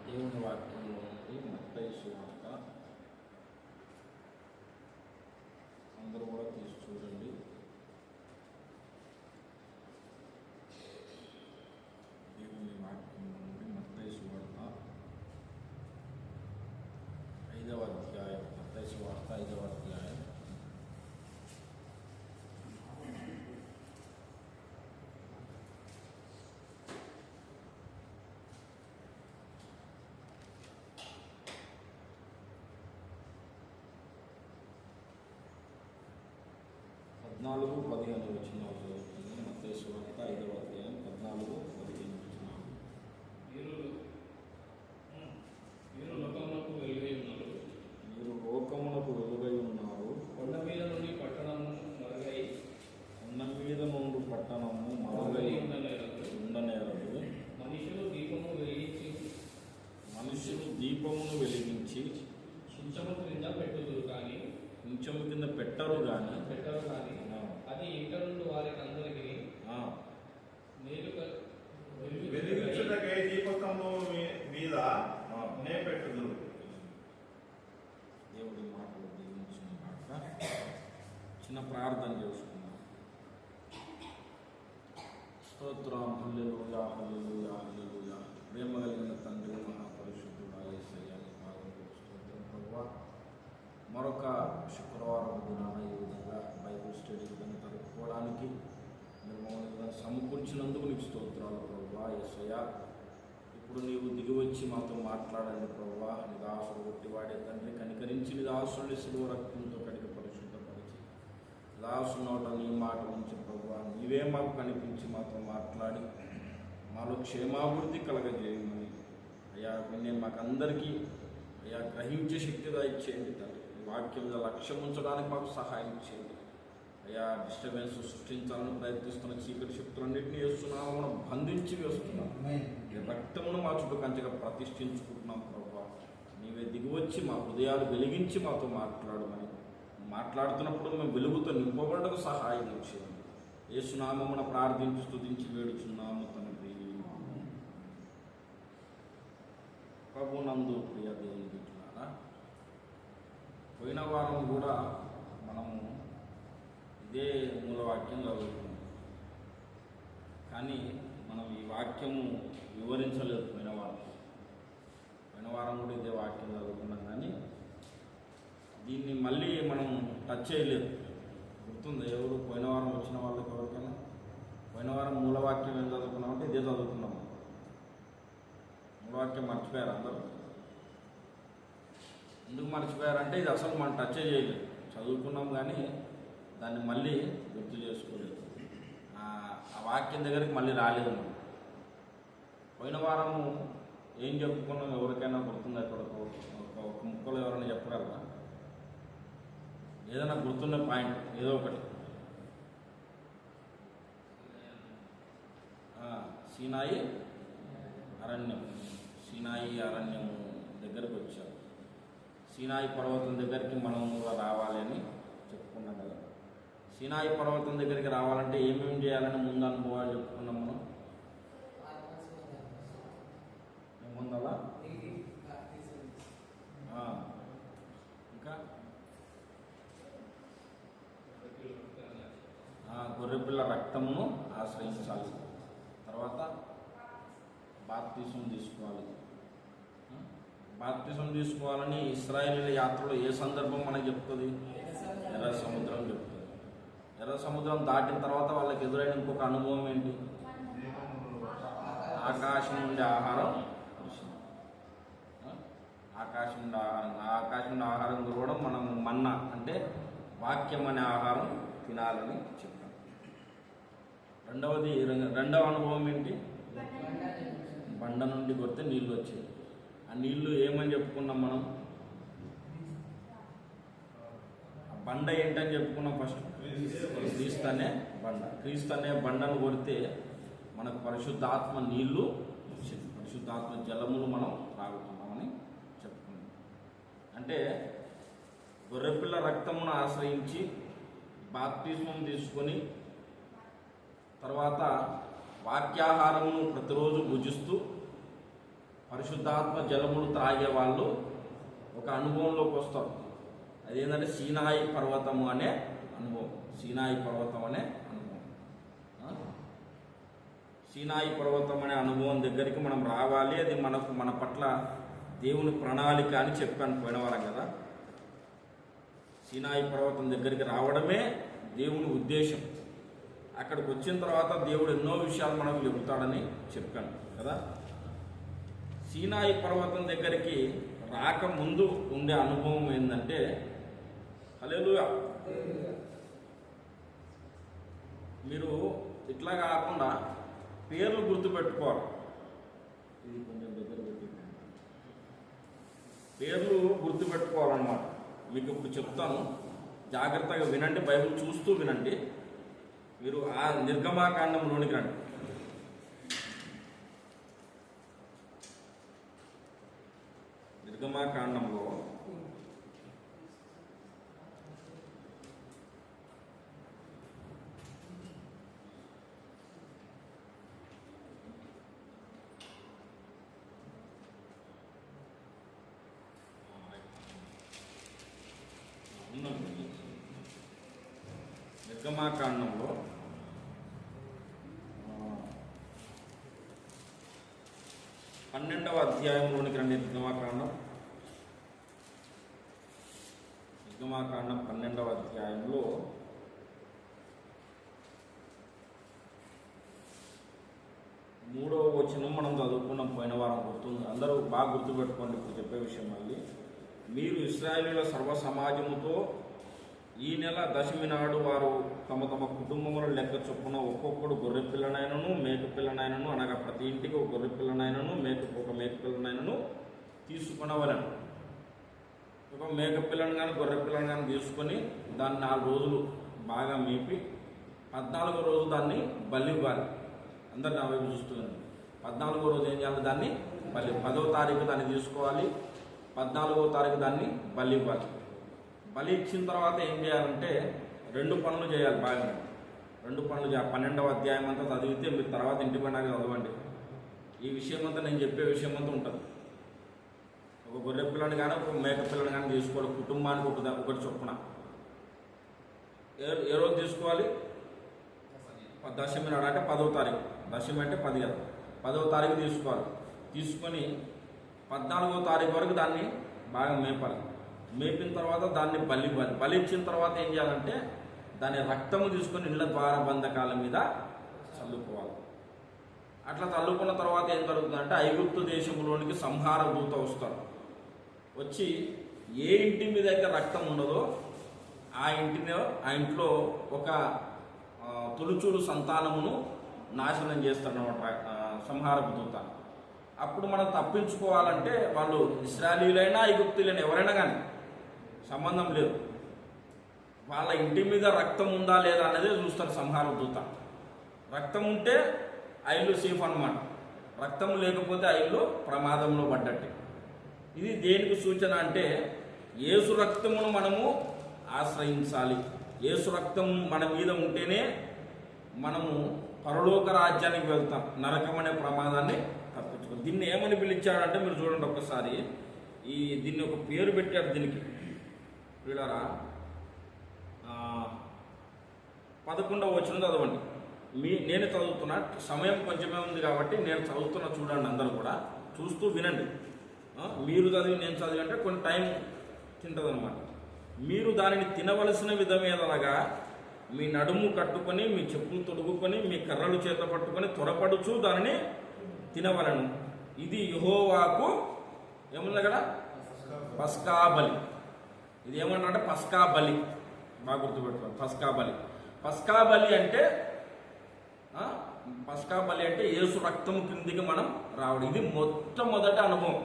దేవుని వాక్యంలో నుండి మత్తయి సువార్త అందరూ కూడా తీసి చూడండి. దేవుని వాక్యంలో నుండి మత్తయి సువార్త 5వ అధ్యాయం. మత్తయి సువార్త 5వ అధ్యాయం. పద్నాలుగు 15 వచనాలు చదువుతుంది. మత్తయి సువార్త 5వ అధ్యాయం 14-15 వచనాలు. మీరు లోకమునకు వెలుగై ఉన్నారు. మీరు లోకమునకు వెలుగై ఉన్నారు. కొండ మీద నుండి పట్టణము మరుగై కొండ మీద నుండి పట్టణము మరుగై ఉండనేరదు. మనుషులు దీపమును వెలిగించి కుంచము క్రింద పెట్టుదురు కానీ కొంచెము కింద పెట్టరు కానీ అది ఇంట నుండి వారికి అందరికీ వెలిగించుటకై దీపకము మీద నే పెట్టుదురు. దేవుడి మాటలు దీవించిన మాట. చిన్న ప్రార్థన చేసుకున్నాం. స్తోత్రం. హల్లెలూయా, హల్లెలూయా, హల్లెలూయా. ప్రేమ కలిగిన తండ్రి, మహాపరిశుద్ధుడా యేసయ్య, స్తోత్రం ప్రభువా. మరొక శుక్రవారం దినాన ఈ విధంగా బైబిల్ స్టడీ విధంగా జరుపుకోవడానికి మీరు మమ్మల్ని సమకూర్చినందుకు నీకు స్తోత్రాలు ప్రభువా యేసయ్య. ఇప్పుడు నీవు దిగివచ్చి మాతో మాట్లాడండి ప్రభువా. నీ దాసుడు కొట్టివాడే తండ్రి, కనికరించి నీ దాసుని సిలువ రక్తంతో కడిగి పరిశుద్ధపరిచి దాసు నోట నీ మాట ఉంచి ప్రభువా, నీవే మాకు కనిపించి మాతో మాట్లాడి మాలో క్షేమాభివృద్ధి కలగజేయమని అయ్యా. నేను మాకందరికీ అయ్యా గ్రహించే శక్తిగా ఇచ్చేయండి తండ్రి. వాక్యం మీద లక్ష్యం ఉంచడానికి మాకు సహాయం చేయండి అయ్యా. డిస్టర్బెన్స్ సృష్టించాలని ప్రయత్నిస్తున్న చీకటి శక్తులన్నింటినీ వేస్తున్నాము, మనం బంధించి వేస్తున్నాం. రక్తమును మా చుట్టూ కంచెగా ప్రతిష్ఠించుకుంటున్నాం ప్రభువా. నీవే దిగివచ్చి మా హృదయాలు వెలిగించి మాతో మాట్లాడమని, మాట్లాడుతున్నప్పుడు మేము వెలుగుతో నింపబడకు సహాయం చేయండి. యేసునామమున ప్రార్థించి స్తుతించి వేడుచున్నాము తండ్రి. ప్రభునందు ప్రియ దేవుని బిడ్డలారా, పోయిన వారం కూడా మనము ఇదే మూలవాక్యం చదువుకున్నాం. కానీ మనం ఈ వాక్యము వివరించలేదు. పోయిన వారం కూడా ఇదే వాక్యం చదువుకున్నాం, కానీ దీన్ని మళ్ళీ మనం టచ్ చేయలేదు. గుర్తుంది ఎవరు పోయిన వారం వచ్చిన వాళ్ళకి ఎవరికైనా? పోయిన వారం మూలవాక్యం ఏం చదువుకున్నామంటే ఇదే చదువుకున్నాము. మూలవాక్యం మర్చిపోయారు అందరూ. ఎందుకు మర్చిపోయారంటే ఇది అసలు మనం టచ్ చేయలేదు. చదువుకున్నాం కానీ దాన్ని మళ్ళీ గుర్తు చేసుకోలేదు. ఆ వాక్యం దగ్గరికి మళ్ళీ రాలేదు మనం. పోయిన వారము ఏం చెప్పుకున్నాం? ఎవరికైనా గుర్తుందా? ఎక్కడికో ఒక ముక్కలో ఎవరైనా చెప్పగలరా? ఏదైనా గుర్తున్న పాయింట్ ఏదో ఒకటి. సీనాయి అరణ్యము దగ్గరకు వచ్చారు. సీనాయి పర్వతం దగ్గరికి మనం కూడా రావాలి అని చెప్పుకున్నాం కదా. సీనాయి పర్వతం దగ్గరికి రావాలంటే ఏమేమి చేయాలని ముందు అనుభవాలు చెప్పుకున్నాం మనం. ఏముందలా ఇంకా గొర్రెపిల్ల రక్తమును ఆశ్రయించాలి. తర్వాత బాప్తిసం తీసుకోవాలి. బాప్తిసం తీసుకోవాలని ఇశ్రాయేలీయుల యాత్రలో ఏ సందర్భం మనకు చెప్తుంది? ఎర్ర సముద్రం చెప్తుంది. ఎర్ర సముద్రం దాటిన తర్వాత వాళ్ళకి ఎదురైన ఇంకొక అనుభవం ఏంటి? ఆకాశం నుండి ఆహారం కురిసింది. ఆకాశం నుండి ఆహారం కురవడం, మనం మన్నా అంటే వాక్యం అనే ఆహారం తినాలని చెప్పాం. రెండవ అనుభవం ఏంటి? బండ నుండి కొడితే నీళ్ళు వచ్చాయి. ఆ నీళ్లు ఏమని చెప్పుకున్నాం మనం? ఆ బండ ఏంటని చెప్పుకున్నాం ఫస్ట్? క్రీస్తు అనే బండ. క్రీస్తు అనే బండను కొడితే మనకు పరిశుద్ధాత్మ నీళ్లు వచ్చింది. పరిశుద్ధాత్మ జలములు మనం తాగుతున్నామని చెప్పుకున్నాం. అంటే గొర్రెపిల్ల రక్తమును ఆశ్రయించి బాప్తిస్మం తీసుకొని తర్వాత వాక్యాహారమును ప్రతిరోజు భుజిస్తూ పరిశుద్ధాత్మ జలములు త్రాగే వాళ్ళు ఒక అనుభవంలోకి వస్తారు. అదేంటంటే సీనాయి పర్వతము అనే అనుభవం. సీనాయి పర్వతం అనే అనుభవం. సీనాయి పర్వతం అనే అనుభవం దగ్గరికి మనం రావాలి. అది మన పట్ల దేవుని ప్రణాళిక అని చెప్పాను పోయిన వారం కదా. సీనాయి పర్వతం దగ్గరికి రావడమే దేవుని ఉద్దేశం. అక్కడికి వచ్చిన తర్వాత దేవుడు ఎన్నో విషయాలు మనకు చెబుతాడని చెప్పాను కదా. సీనాయి పర్వతం దగ్గరికి రాకముందు ఉండే అనుభవం ఏంటంటే, హల్లెలూయా, మీరు ఇట్లా కాకుండా పేర్లు గుర్తుపెట్టుకోవాలి. ఇది కొంచెం దగ్గర పెట్టి పేర్లు గుర్తుపెట్టుకోవాలన్నమాట. మీకు ఇప్పుడు చెప్తాను, జాగ్రత్తగా వినండి, బైబిల్ చూస్తూ వినండి. మీరు ఆ నిర్గమాకాండంలోనికి రండి. నిర్గమాకాండంలో నిర్గమాకాండంలో 12వ అధ్యాయంలోనికి రండి. నిర్గమాకాండం 12వ అధ్యాయంలో 3వ వచనం మనం చదువుకున్నాం పోయిన వారం. గుర్తుంది, అందరూ బాగా గుర్తుపెట్టుకోండి. ఇప్పుడు చెప్పే విషయం మళ్ళీ, మీరు ఇశ్రాయేలీయుల సర్వ సమాజముతో ఈ నెల దశమి నాడు వారు తమ తమ కుటుంబముల లెక్క చొప్పున ఒక్కొక్కడు గొర్రె పిల్లనైనను మేక పిల్లనైనను, అనగా ప్రతి ఇంటికి ఒక గొర్రె పిల్లనైనను ఒక మేక పిల్లనైనను తీసుకునవలను. ఒక మేక పిల్లని కానీ గొర్రె పిల్లని కానీ తీసుకొని దాన్ని 4 రోజులు బాగా మేపి 14వ రోజు దాన్ని బలి ఇవ్వాలి. అందరు నా వైపు చూస్తున్నాను. 14వ రోజు ఏం చేయాలి? దాన్ని బలి. 10వ తారీఖు దాన్ని తీసుకోవాలి, 14వ తారీఖు దాన్ని బలి ఇవ్వాలి. బలి ఇచ్చిన తర్వాత ఏం చేయాలంటే 2 పనులు చేయాలి. బాగా 2 పనులు చేయాలి. 12వ అధ్యాయం అంతా చదివితే మీరు తర్వాత ఇంటి పైన చదవండి. ఈ విషయం అంతా నేను చెప్పే విషయం అంతా ఉంటుంది. ఒక గొర్రె పిల్లని కానీ ఒక మేక పిల్లని కానీ తీసుకోవాలి. కుటుంబానికి ఒకటి చొప్పున. ఏ రోజు తీసుకోవాలి? దశమి నాడు, అంటే 10వ తారీఖు. దశమి అంటే 10 కదా, 10వ తారీఖు తీసుకోవాలి. తీసుకొని 14వ తారీఖు వరకు దాన్ని బాగా మేపాలి. మేపిన తర్వాత దాన్ని బలి ఇవ్వాలి. బలి ఇచ్చిన తర్వాత ఏం చేయాలంటే దాని రక్తము తీసుకొని ఇళ్ళ ద్వార బంధకాల మీద చల్లుకోవాలి. అట్లా చల్లుకున్న తర్వాత ఏం జరుగుతుందంటే ఐగుప్తు దేశంలోనికి సంహార దూత వస్తాడు. వచ్చి ఏ ఇంటి మీద అయితే రక్తం ఉండదో ఆ ఇంట్లో ఒక తొలుచూడు సంతానమును నాశనం చేస్తాడనమాట సంహారపు దూత. అప్పుడు మనం తప్పించుకోవాలంటే వాళ్ళు ఇశ్రాయేలీయులైనా ఐగుప్తీయులైనా ఎవరైనా కానీ సంబంధం లేదు, వాళ్ళ ఇంటి మీద రక్తం ఉందా లేదా అనేది చూస్తారు సంహారపు దూత. రక్తం ఉంటే ఆ ఇల్లు సేఫ్ అన్నమాట, రక్తం లేకపోతే ఆ ఇల్లు ప్రమాదంలో పడ్డట్టే. ఇది దేనికి సూచన అంటే యేసు రక్తమును మనము ఆశ్రయించాలి. యేసు రక్తం మన మీద ఉంటేనే మనము పరలోక రాజ్యానికి వెళ్తాం, నరకం అనే ప్రమాదాన్ని తప్పించుకోవాలి. దీన్ని ఏమని పిలిచాడంటే మీరు చూడండి ఒక్కసారి, దీన్ని ఒక పేరు పెట్టాడు దీనికి. వీళ్ళరా 11వ వచనం చదవండి. నేను చదువుతున్నా, సమయం కొంచెమే ఉంది కాబట్టి నేను చదువుతున్నా, చూడండి అందరూ కూడా చూస్తూ వినండి. మీరు చదివి నేను చదివి అంటే కొన్ని టైం తింటుంది అనమాట. మీరు దానిని తినవలసిన విధమేదనగా మీ నడుము కట్టుకొని మీ చెప్పులు తొడుగుకొని మీ కర్రలు చేత పట్టుకొని త్వరపడుచు దానిని తినవలను. ఇది యెహోవాకు ఏముంది కదా పస్కా బలి. ఇది ఏమన్నా పస్కా బలి, బాగా గుర్తుపెట్టుకోండి. పస్కా బలి. పస్కా బలి అంటే యేసు రక్తము కిందికి మనం రావడం. ఇది మొట్టమొదటి అనుభవం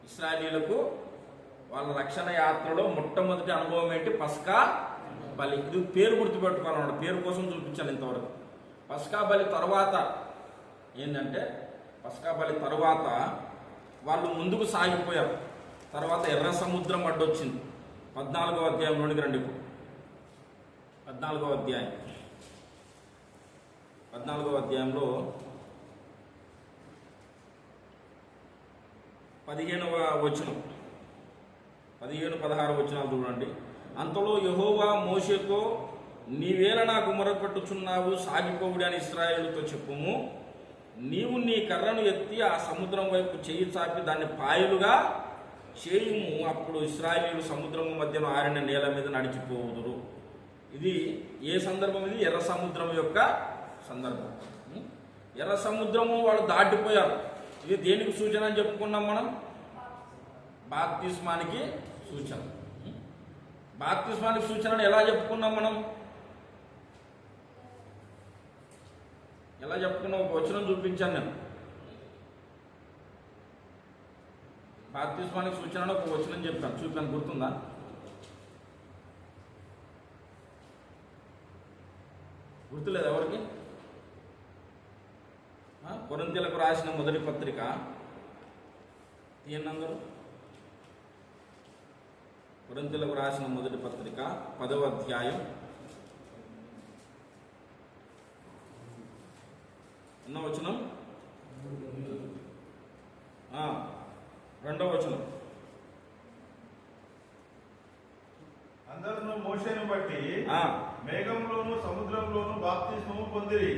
ఇశ్రాయేలీయులకు. వాళ్ళ రక్షణ యాత్రలో మొట్టమొదటి అనుభవం ఏంటి? పస్కా బలి. ఇది పేరు గుర్తుపెట్టుకోవాలన్నమాట, పేరు కోసం చూపించాను ఇంతవరకు. పస్కా బలి తర్వాత ఏంటంటే, పస్కా బలి తర్వాత వాళ్ళు ముందుకు సాగిపోయారు. తర్వాత ఎర్ర సముద్రం అడ్డొచ్చింది. 14వ అధ్యాయంలోనికి రండి. 14వ అధ్యాయంలో 15వ వచనం, 15-16 వచనాలు చూడండి. అంతలో యెహోవా మోషేతో, నీవేళ నాకు మొరపెట్టుచున్నావు, సాగిపోవుడి అని ఇశ్రాయేలుతో చెప్పుము. నీవు నీ కర్రను ఎత్తి ఆ సముద్రం వైపు చెయ్యి చాపి దాన్ని పాయలుగా చేయుము. అప్పుడు ఇశ్రాయేలీయులు సముద్రము మధ్యలో ఆరిన నేల మీద నడిచిపోవుదురు. ఇది ఏ సందర్భం? ఇది ఎర్ర సముద్రం యొక్క సందర్భం. ఎర్ర సముద్రము వాళ్ళు దాటిపోయారు. ఇది దేనికి సూచన అని చెప్పుకున్నాం మనం? బాప్తిస్మానికి సూచన. బాప్తిస్మానికి సూచనను ఎలా చెప్పుకున్నాం మనం? ఎలా చెప్పుకున్నాం? ఒక వచనం చూపించాను నేను. బాప్తిస్మానికి సూచనను ఒక వచనం చెప్పాను, చూపాను, గుర్తుందా? గుర్తులేదు ఎవరికి? కొరింథీయులకు రాసిన మొదటి పత్రిక తీయండి అందరూ. కొరింథీయులకు రాసిన మొదటి పత్రిక 10వ అధ్యాయం ఎన్నో వచనం? 2వ వచనం. అందరూ మోషేను బట్టి మేఘంలోను సముద్రంలోను బాప్తిస్మము పొందిరి.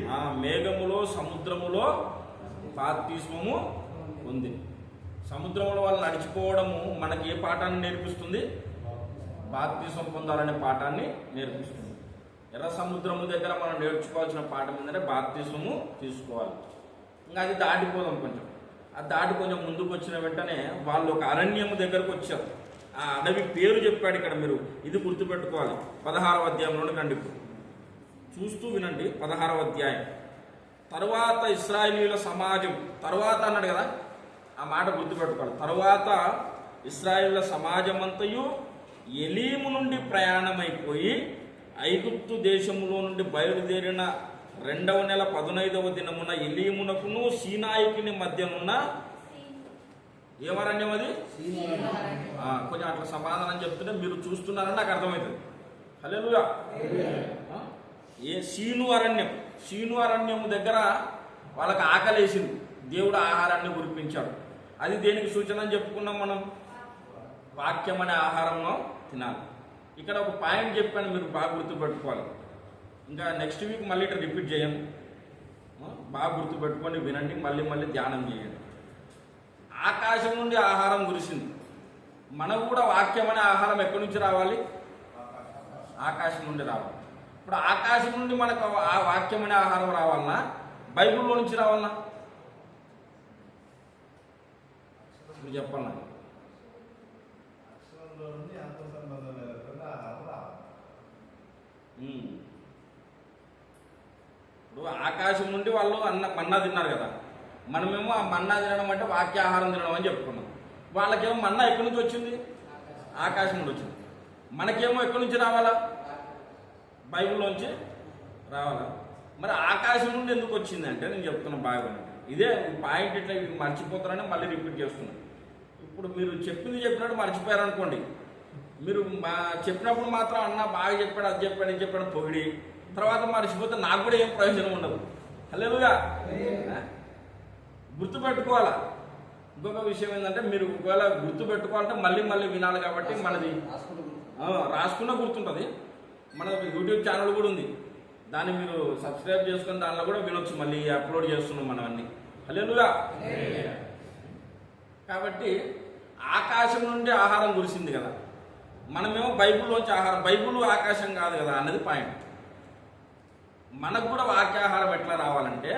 మేఘములో సముద్రములో బాప్తిస్మము పొంది. సముద్రంలో వాళ్ళు నడిచిపోవడము మనకి ఏ పాఠాన్ని నేర్పిస్తుంది? బాప్తిస్మం పొందాలనే పాఠాన్ని నేర్పిస్తుంది. ఎర్ర సముద్రము దగ్గర మనం నేర్చుకోవాల్సిన పాఠం ఏంటంటే బాప్తిస్మము తీసుకోవాలి. ఇంకా అది దాటిపోదాం కొంచెం. అది దాటి కొంచెం ముందుకు వచ్చిన వెంటనే వాళ్ళు ఒక అరణ్యము దగ్గరకు వచ్చారు. ఆ అడవి పేరు చెప్పాడు ఇక్కడ, మీరు ఇది గుర్తుపెట్టుకోవాలి. 16వ అధ్యాయంలోని కండి, ఇప్పుడు చూస్తూ వినండి. 16వ అధ్యాయం. తరువాత ఇశ్రాయేలీయుల సమాజం, తరువాత అన్నాడు కదా, ఆ మాట గుర్తుపెట్టుకోవాలి. తరువాత ఇశ్రాయేలీయుల సమాజం అంతయు ఎలీము నుండి ప్రయాణమైపోయి ఐగుప్తు దేశములో నుండి బయలుదేరిన 2వ నెల 15వ దినమున ఎలీమునకును సీనాయికి మధ్యనున్న ఏమరణ్యం అది? కొంచెం అట్లా సమాధానం చెప్తుంటే మీరు చూస్తున్నారని నాకు అర్థమవుతుంది. హల్లెలూయా. సీను అరణ్యం. సీను అరణ్యం దగ్గర వాళ్ళకి ఆకలేసింది, దేవుడు ఆహారాన్ని కురిపించాడు. అది దేనికి సూచన అని చెప్పుకున్నాం మనం? వాక్యం అనే ఆహారంలో తినాలి. ఇక్కడ ఒక పాయింట్ చెప్పాను, మీరు బాగా గుర్తుపెట్టుకోవాలి. ఇంకా నెక్స్ట్ వీక్ మళ్ళీ ఇట్లా రిపీట్ చేయండి. బాగా గుర్తుపెట్టుకొని వినండి, మళ్ళీ మళ్ళీ ధ్యానం చేయండి. ఆకాశం నుండి ఆహారం కురిసింది. మనకు కూడా వాక్యం అనే ఆహారం ఎక్కడి నుంచి రావాలి? ఆకాశం నుండి రావాలి. ఇప్పుడు ఆకాశం నుండి మనకు ఆ వాక్యం అనే ఆహారం రావాలన్నా బైబిల్లో నుంచి రావాలన్నా? మీరు చెప్పాలన్నా? ఇప్పుడు ఆకాశం నుండి వాళ్ళు మన్నా తిన్నారు కదా, మనమేమో ఆ మన్నా తినడం అంటే వాక్యాహారం తినడం అని చెప్పుకున్నాం. వాళ్ళకేమో మన్నా ఎక్కడి నుంచి వచ్చింది? ఆకాశం నుండి వచ్చింది. మనకేమో ఎక్కడి నుంచి రావాలా? బైబిల్లోంచి రావాలా? మరి ఆకాశం నుండి ఎందుకు వచ్చింది అంటే నేను చెప్తున్నా బాగా. ఇదే పాయింట్, ఇట్లా మర్చిపోతారని మళ్ళీ రిపీట్ చేస్తున్నాను. ఇప్పుడు మీరు చెప్పినట్టు మర్చిపోయారనుకోండి, మీరు చెప్పినప్పుడు మాత్రం అన్న బాగా చెప్పాడు, అది చెప్పాడు, ఇది చెప్పాడు పొగిడి తర్వాత మర్చిపోతే నాకు కూడా ఏం ప్రయోజనం ఉండదు. హల్లెలూయా. గుర్తుపెట్టుకోవాలా. ఇంకొక విషయం ఏంటంటే, మీరు ఒకవేళ గుర్తుపెట్టుకోవాలంటే మళ్ళీ మళ్ళీ వినాలి. కాబట్టి మనది రాసుకున్నా గుర్తుంటుంది. మన యూట్యూబ్ ఛానల్ కూడా ఉంది, దాన్ని మీరు సబ్స్క్రైబ్ చేసుకుని దానిలో కూడా వినొచ్చు. మళ్ళీ అప్లోడ్ చేస్తున్నాం మనం అన్ని. హల్లెలూయా. కాబట్టి ఆకాశం నుండి ఆహారం కురిసింది కదా, మనమేమో బైబిల్లోంచి ఆహారం. బైబిల్ ఆకాశం కాదు కదా అన్నది పాయింట్. మనకు కూడా వాక్యాహారం ఎట్లా రావాలంటే,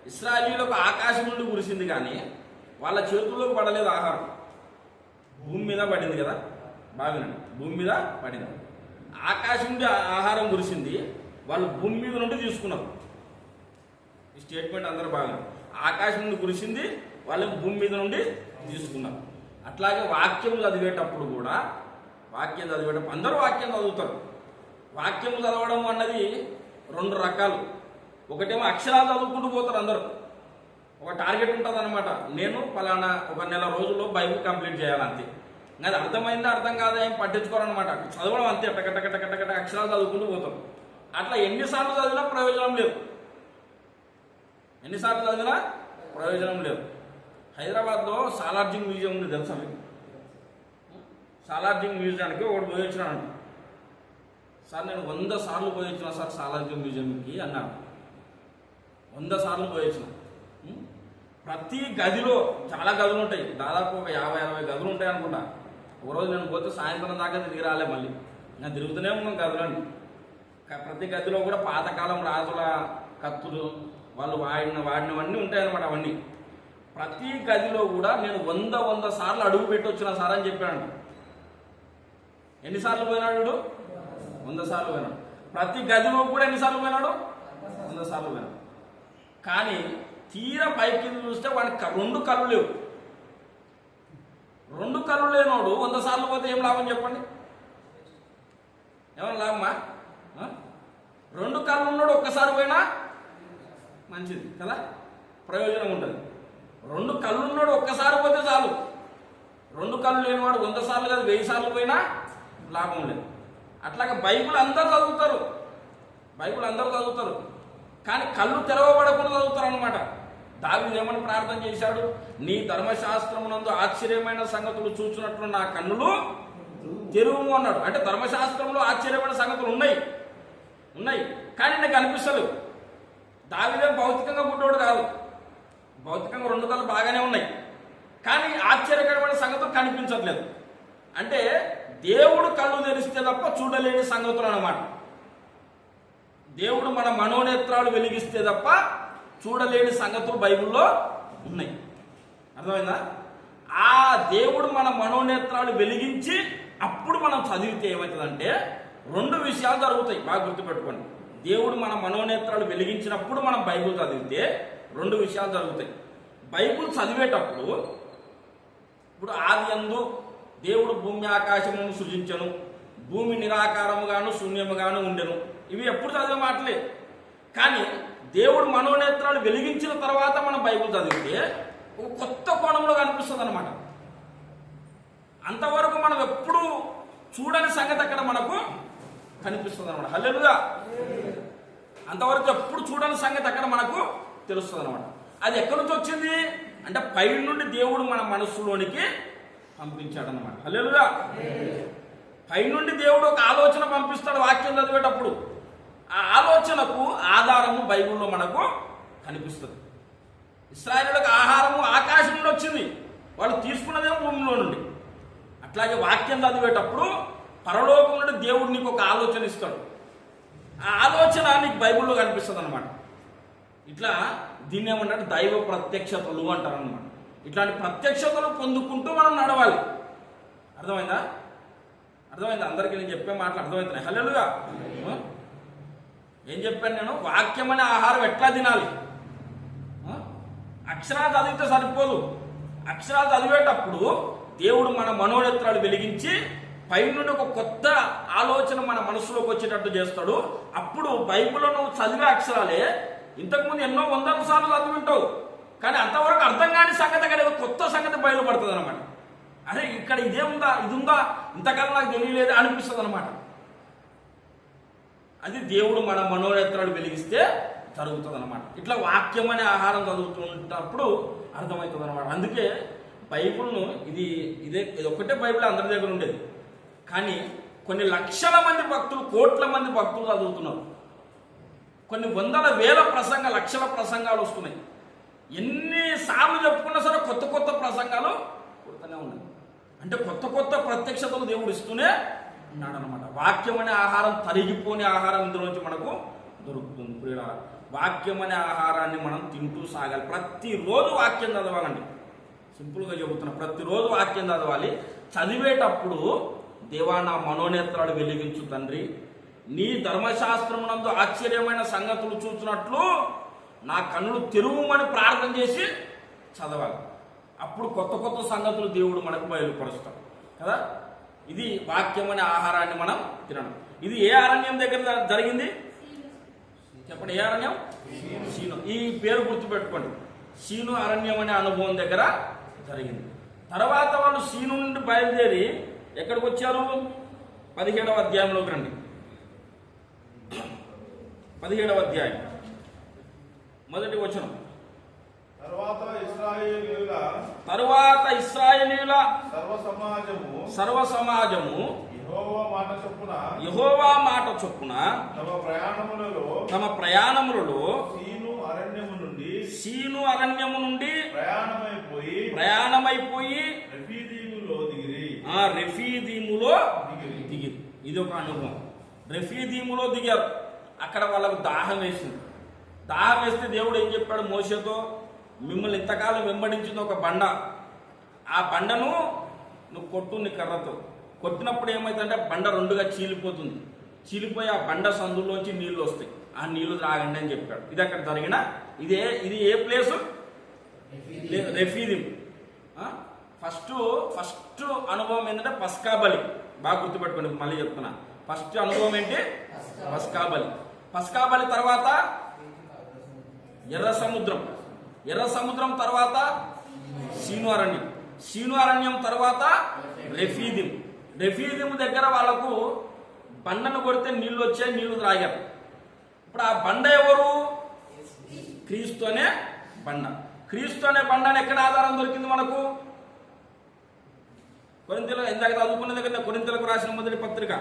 ఇశ్రాయేలీయులకు ఆకాశం నుండి కురిసింది కానీ వాళ్ళ చేతుల్లోకి పడలేదు ఆహారం. భూమి మీద పడింది కదా, బాగునండి, భూమి మీద పడింది. ఆకాశం నుండి ఆహారం కురిసింది, వాళ్ళు భూమి మీద నుండి తీసుకున్నారు. ఈ స్టేట్మెంట్ అందరూ బాగా, ఆకాశం నుండి కురిసింది, వాళ్ళు భూమి మీద నుండి తీసుకున్నారు. అట్లాగే వాక్యం చదివేటప్పుడు కూడా, అందరూ వాక్యం చదువుతారు. వాక్యం చదవడం అన్నది 2 రకాలు. ఒకటేమో అక్షరాలు చదువుకుంటూ పోతారు అందరూ, ఒక టార్గెట్ ఉంటుంది అనమాట. నేను ఫలానా 1 నెల రోజుల్లో బైబిల్ కంప్లీట్ చేయాలంతే. అది అర్థమైందా అర్థం కాదా ఏం పట్టించుకోరనమాట, చదవడం అంతే, టకటకటకటకట అక్షరాలు చదువుకుంటూ పోతారు. అట్లా ఎన్నిసార్లు చదివినా ప్రయోజనం లేదు. హైదరాబాద్లో సాలార్జింగ్ మ్యూజియం ఉంది తెలుసా మీకు? సాలార్జింగ్ మ్యూజియానికి ఒకటి పోయి వచ్చినాను. సార్ నేను 100 సార్లు పోయి వచ్చిన సార్ సాలార్జింగ్ మ్యూజియంకి అన్నాను. 100 సార్లు పోయి వచ్చిన. ప్రతి గదిలో చాలా గదులు ఉంటాయి, దాదాపు ఒక 50-60 గదులు ఉంటాయి అనుకుంటా. ఒకరోజు నేను పోతే సాయంత్రం దాకా తిరిగి రాలే, మళ్ళీ నేను తిరుగుతూనే ఉన్నాను గదులని. ప్రతి గదిలో కూడా పాతకాలం రాజుల కత్తులు, వాళ్ళు వాడినవన్నీ ఉంటాయన్నమాట. అవన్నీ ప్రతి గదిలో కూడా నేను 100 సార్లు అడుగు పెట్టి వచ్చిన సార్ అని చెప్పాను. ఎన్నిసార్లు పోయినాడు వీడు? 100 సార్లు పోయినాడు. ప్రతి గదిలో కూడా ఎన్నిసార్లు పోయినాడు? 100 సార్లు పోయినాడు. కానీ తీర పైకి చూస్తే వాడికి 2 కళ్ళు లేవు. 2 కళ్ళు లేనోడు 100 సార్లు పోతే ఏం లాభం చెప్పండి? ఏమన్నా లాభమా? 2 కళ్ళు ఉన్నాడు ఒక్కసారి పోయినా మంచిది కదా, ప్రయోజనం ఉంటుంది. 2 కళ్ళు ఉన్నాడు ఒక్కసారి పోతే చాలు. 2 కళ్ళు లేనివాడు 100 సార్లు కాదు 1000 సార్లు పోయినా లాభం లేదు. అట్లాగే బైబిల్ అందరూ చదువుతారు, కానీ కళ్ళు తెరవబడకుండా చదువుతారు అనమాట. దావీదు ఏమని ప్రార్థన చేశాడు? నీ ధర్మశాస్త్రమునందు ఆశ్చర్యమైన సంగతులు చూచినట్లు నా కన్నులు తెరువు అన్నాడు. అంటే ధర్మశాస్త్రంలో ఆశ్చర్యమైన సంగతులు ఉన్నాయి కానీ నాకు అనిపిస్తలేవు. దావీదేం భౌతికంగా పుట్టోడు కాదు, భౌతికంగా 2 కళ్ళు బాగానే ఉన్నాయి, కానీ ఆశ్చర్యకరమైన సంగతులు కనిపించట్లేదు. అంటే దేవుడు కళ్ళు తెరిస్తే తప్ప చూడలేని సంగతులు అన్నమాట. దేవుడు మన మనోనేత్రాలు వెలిగిస్తే తప్ప చూడలేని సంగతులు బైబిల్లో ఉన్నాయి. అర్థమైందా? ఆ దేవుడు మన మనోనేత్రాలు వెలిగించి అప్పుడు మనం చదివితే ఏమవుతుందంటే 2 విషయాలు జరుగుతాయి. బాగా గుర్తుపెట్టుకోండి. దేవుడు మన మనోనేత్రాలు వెలిగించినప్పుడు మనం బైబిల్ చదివితే 2 విషయాలు జరుగుతాయి. బైబిల్ చదివేటప్పుడు ఇప్పుడు ఆదియందు దేవుడు భూమి ఆకాశమును సృజించెను, భూమి నిరాకారముగాను శూన్యముగాను ఉండెను. ఇవి ఎప్పుడు చదివే మాటలే. కానీ దేవుడు మనోనేత్రాలు వెలిగించిన తర్వాత మనం బైబిల్ చదివితే ఒక కొత్త కోణంలో కనిపిస్తుంది అనమాట. అంతవరకు మనం ఎప్పుడు చూడని సంగతి అక్కడ మనకు కనిపిస్తుంది అనమాట. హల్లెలూయా! అంతవరకు ఎప్పుడు చూడని సంగతి అక్కడ మనకు తెలుస్తుంది అనమాట. అది ఎక్కడి నుంచి వచ్చింది అంటే పై నుండి దేవుడు మన మనస్సులోనికి పంపించాడనమాట. హల్లెలూయా! పై నుండి దేవుడు ఒక ఆలోచన పంపిస్తాడు వాక్యం చదివేటప్పుడు. ఆ ఆలోచనకు ఆధారము బైబిల్లో మనకు కనిపిస్తుంది. ఇశ్రాయేలులకు ఆహారము ఆకాశం నుండి వచ్చింది, వాళ్ళు తీసుకున్నదేమో భూమిలో నుండి. అట్లాగే వాక్యం చదివేటప్పుడు పరలోకం నుండి దేవుడు నీకు ఒక ఆలోచన ఇస్తాడు. ఆ ఆలోచన నీకు బైబిల్లో కనిపిస్తుంది అనమాట. ఇట్లా దీన్ని ఏమంటారు? దైవ ప్రత్యక్షతలు అంటారు అనమాట. ఇట్లాంటి ప్రత్యక్షతలు పొందుకుంటూ మనం నడవాలి. అర్థమైందా? అందరికీ నేను చెప్పే మాటలు అర్థమవుతున్నాయి. హల్లెలూయా! ఏం చెప్పాను నేను? వాక్యం అనే ఆహారం ఎట్లా తినాలి? అక్షరాలు చదివితే సరిపోదు. అక్షరాలు చదివేటప్పుడు దేవుడు మన మనోనేత్రాలు వెలిగించి పైనుండి ఒక కొత్త ఆలోచన మన మనసులోకి వచ్చేటట్టు చేస్తాడు. అప్పుడు బైబిల్లో నువ్వు చదివే అక్షరాలే ఇంతకుముందు ఎన్నో 100 సార్లు చదివి ఉంటావు, కానీ అంతవరకు అర్థం కాని సంగతి అక్కడ ఏదో కొత్త సంగతి బయలుపడుతుంది అనమాట. అరే ఇక్కడ ఇదే ఉందా, ఇది ఉందా, ఇంతకాలం నాకు తెలియలేదు అనిపిస్తుంది అనమాట. అది దేవుడు మన మనోనేత్రాలు వెలిగిస్తే జరుగుతుంది అనమాట. ఇట్లా వాక్యం అనే ఆహారం చదువుతున్నప్పుడు అర్థమవుతుంది అనమాట. అందుకే బైబిల్ను ఇది ఒక్కటే బైబిల్ అందరి దగ్గర ఉండేది, కానీ కొన్ని లక్షల మంది భక్తులు, కోట్ల మంది భక్తులు చదువుతున్నారు. కొన్ని 100,000 ప్రసంగాలు, లక్షల ప్రసంగాలు వస్తున్నాయి. ఎన్నిసార్లు చెప్పుకున్నా సరే కొత్త ప్రసంగాలు పుడుతూనే ఉన్నాయి. అంటే కొత్త ప్రత్యక్షతలు దేవుడు ఇస్తూనే ఉన్నాడు అనమాట. వాక్యం అనే ఆహారం, తరిగిపోని ఆహారం ఇందులోంచి మనకు దొరుకుతుంది. ప్రియుల, వాక్యం అనే ఆహారాన్ని మనం తింటూ సాగాలి. ప్రతిరోజు వాక్యం చదవాలండి. సింపుల్గా చెబుతున్నా, ప్రతిరోజు వాక్యం చదవాలి. చదివేటప్పుడు దేవా నా మనోనేత్రాలు వెలిగించు తండ్రి, నీ ధర్మశాస్త్రమునందు ఆశ్చర్యమైన సంగతులు చూసినట్లు నా కన్నులు తెరువుమని ప్రార్థన చేసి చదవాలి. అప్పుడు కొత్త సంగతులు దేవుడు మనకు బయలుపరుస్తాడు కదా. ఇది వాక్యం అనే ఆహారాన్ని మనం తినడం. ఇది ఏ అరణ్యం దగ్గర జరిగింది చెప్పండి? ఏ అరణ్యం? సీను. ఈ పేరు గుర్తుపెట్టుకోండి. సీను అరణ్యం అనే అనుభవం దగ్గర జరిగింది. తర్వాత వాళ్ళు సీను నుండి బయలుదేరి ఎక్కడికి వచ్చారు? 17వ అధ్యాయంలోకి రండి. 17వ అధ్యాయం మొదటి వచనం. తరువాత ఇశ్రాయేలీయుల తరువాత ఇశ్రాయేలీయుల సర్వ సమాజము యెహోవా మాట చొప్పున తమ ప్రయాణములలో సీను అరణ్యము నుండి ప్రయాణమైపోయి రెఫీదీములో దిగిరు. ఇది ఒక అనుభవం. రెఫీదీములో దిగారు. అక్కడ వాళ్ళకు దాహం వేసింది. దాహం వేస్తే దేవుడు ఏం చెప్పాడు మోషేతో, మిమ్మల్ని ఇంతకాలం వెంబడించింది ఒక బండ, ఆ బండను నువ్వు కొట్టు నీ కర్రతో. కొట్టినప్పుడు ఏమవుతుందంటే బండ రెండుగా చీలిపోతుంది. చీలిపోయి ఆ బండ సందులోంచి నీళ్లు వస్తాయి. ఆ నీళ్లు త్రాగండి అని చెప్పాడు. ఇది అక్కడ జరిగిన ఇది ఏ ప్లేసు? రెఫీదీం. ఫస్ట్ అనుభవం ఏంటంటే పస్కా బలి. బాగా గుర్తుపెట్టుకోండి, మళ్ళీ చెప్తున్నా. ఫస్ట్ అనుభవం ఏంటి? పస్కా బలి. పస్కా బలి తర్వాత ఎర్ర సముద్రం తర్వాత సీను అరణ్యం తర్వాత రెఫీదీం దగ్గర వాళ్ళకు బండను కొడితే నీళ్లు వచ్చాయి, నీళ్లు త్రాగారు. ఇప్పుడు ఆ బండ ఎవరు? క్రీస్తు అనే బండ. క్రీస్తు అనే బండని ఎక్కడ ఆధారం దొరికింది మనకు? కొరింథీయులకు, ఇందాక చదువుకున్న దగ్గర కొరింథీయులకు రాసిన మొదటి పత్రిక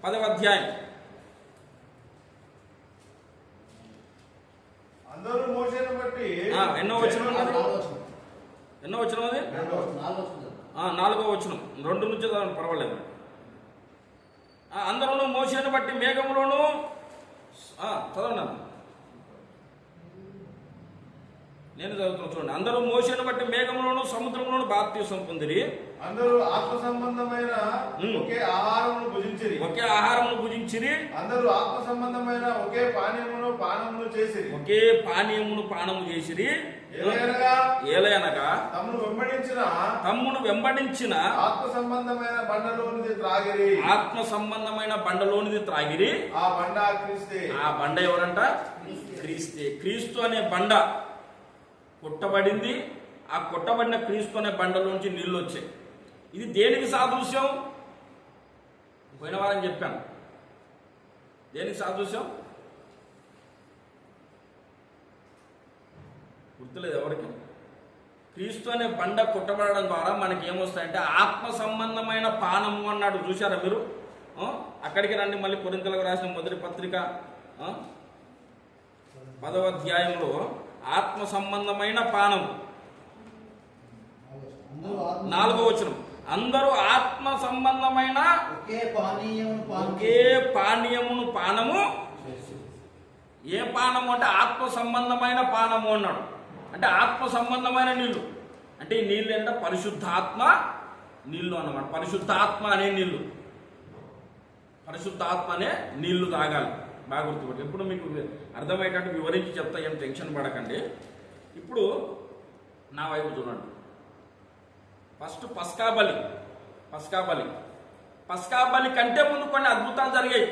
10వ అధ్యాయం. అందరూ మోషేను బట్టి ఎన్నో వచనం అది? 4వ వచనం. 2 నుంచి చదవండి, పర్వాలేదు. అందరూ మోషేను బట్టి మేఘములోను చదవండి. నేను చదువుతున్నా చూడండి. అందరూ మోషేను బట్టి మేఘములోను సముద్రంలోను బాప్తిసం పొందిరి. అందరూ ఆత్మ సంబంధమైన ఒకే ఆహారమును భుజించిరి. అందరూ ఆత్మ సంబంధమైన ఒకే పానీయమును పానము చేసిరి. ఏలయనగా తమ్మును వెంబడించిన ఆత్మ సంబంధమైన బండలోనిది త్రాగిరి. ఆ బండ ఎవరంట? క్రీస్తే. క్రీస్తు అనే బండ కొట్టబడింది. ఆ కొట్టబడిన క్రీస్తు అనే బండలోంచి నీళ్ళు వచ్చాయి. ఇది దేనికి సాదృశ్యం? పోయిన వారం చెప్పాను. దేనికి సాదృశ్యం? గుర్తులేదు ఎవరికి? క్రీస్తు అనే బండ కొట్టబడడం ద్వారా మనకి ఏమొస్తాయంటే ఆత్మ సంబంధమైన పానము అన్నాడు. చూశారా మీరు? అక్కడికి రండి. మళ్ళీ కొరింథీయులకు రాసిన మొదటి పత్రిక 10వ అధ్యాయంలో ఆత్మ సంబంధమైన పానం 4వ వచనం. అందరూ ఆత్మ సంబంధమైన ఒకే పానీయమును పానము. ఏ పానము అంటే ఆత్మ సంబంధమైన పానము అన్నాడు. అంటే ఆత్మ సంబంధమైన నీళ్లు. అంటే ఈ నీళ్ళు ఏంటంటే పరిశుద్ధాత్మ నీళ్లు అన్నమాట. పరిశుద్ధాత్మ అనే నీళ్లు తాగాలి. బాగా గుర్తుపెట్టి. ఇప్పుడు మీకు అర్థమయ్యేటట్టు వివరించి చెప్తా, ఏం టెన్షన్ పడకండి. ఇప్పుడు నా వైపు చూడండి. ఫస్ట్ పస్కా బలి కంటే ముందు కొన్ని అద్భుతాలు జరిగాయి.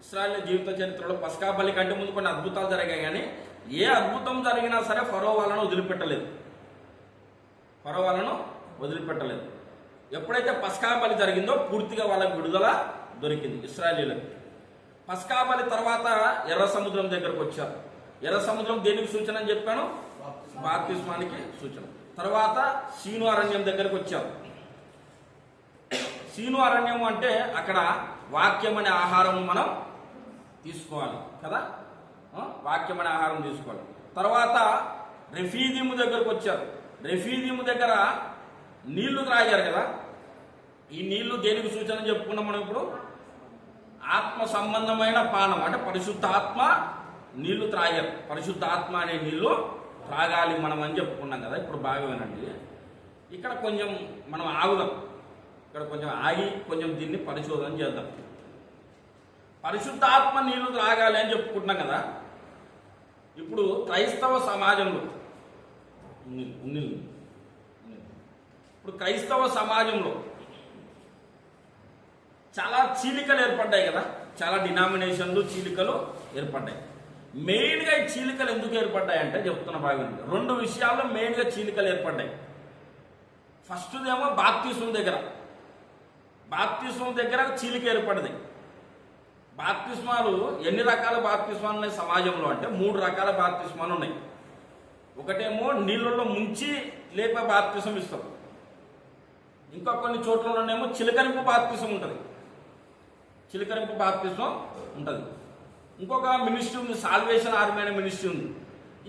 ఇశ్రాయేలు జీవిత చరిత్రలో పస్కా బలి కంటే ముందు కొన్ని అద్భుతాలు జరిగాయి. కానీ ఏ అద్భుతం జరిగినా సరే ఫరో వాళ్ళను వదిలిపెట్టలేదు. ఎప్పుడైతే పస్కా బలి జరిగిందో పూర్తిగా వాళ్ళకి విడుదల దొరికింది ఇశ్రాయేలీలకు. పస్కా బలి తర్వాత ఎర్ర సముద్రం దగ్గరకు వచ్చారు. ఎర్ర సముద్రం దేనికి సూచన అని చెప్పాను? బాప్తిస్మానికి సూచన. తర్వాత సీను అరణ్యం దగ్గరకు వచ్చారు. సీను అరణ్యం అంటే అక్కడ వాక్యం అనే ఆహారం మనం తీసుకోవాలి కదా. వాక్యం అనే ఆహారం తీసుకోవాలి. తర్వాత రెఫీదీము దగ్గరకు వచ్చారు. రెఫీదీము దగ్గర నీళ్లు త్రాగారు కదా. ఈ నీళ్లు దేనికి సూచన చెప్పుకున్నాం మనం ఇప్పుడు? ఆత్మ సంబంధమైన పానం. అంటే పరిశుద్ధాత్మ నీళ్లు త్రాగారు. పరిశుద్ధాత్మ అనే నీళ్లు త్రాగాలి మనం అని చెప్పుకున్నాం కదా. ఇప్పుడు బాగా వినండి. ఇక్కడ కొంచెం మనం ఆగుదాం. ఇక్కడ కొంచెం ఆగి కొంచెం దీన్ని పరిశోధన చేద్దాం. పరిశుద్ధాత్మ నీళ్లు త్రాగాలి అని చెప్పుకుంటున్నాం కదా. ఇప్పుడు క్రైస్తవ సమాజంలో చాలా చీలికలు ఏర్పడ్డాయి కదా. చాలా డినామినేషన్లు చీలికలు ఏర్పడ్డాయి. మెయిన్గా ఈ చీలికలు ఎందుకు ఏర్పడ్డాయి అంటే చెప్తున్న బాగుంది. 2 విషయాల్లో మెయిన్గా చీలికలు ఏర్పడ్డాయి. ఫస్ట్దేమో బాప్తిస్మం దగ్గర చీలిక ఏర్పడింది. బాప్తిస్మాలు ఎన్ని రకాల బాప్తిస్మాలు ఉన్నాయి సమాజంలో అంటే 3 రకాల బాప్తిస్మాలు ఉన్నాయి. ఒకటేమో నీళ్ళల్లో ముంచి లేపే బాప్తిసం ఇస్తాం, ఇంకా కొన్ని చోట్లలోనేమో చిలకరింపు బాప్తిసం ఉంటుంది, చిలకరింపు బాప్తిసం ఉంటుంది. ఇంకొక మినిస్ట్రీ ఉంది, సాల్వేషన్ ఆర్మీ అనే మినిస్ట్రీ ఉంది.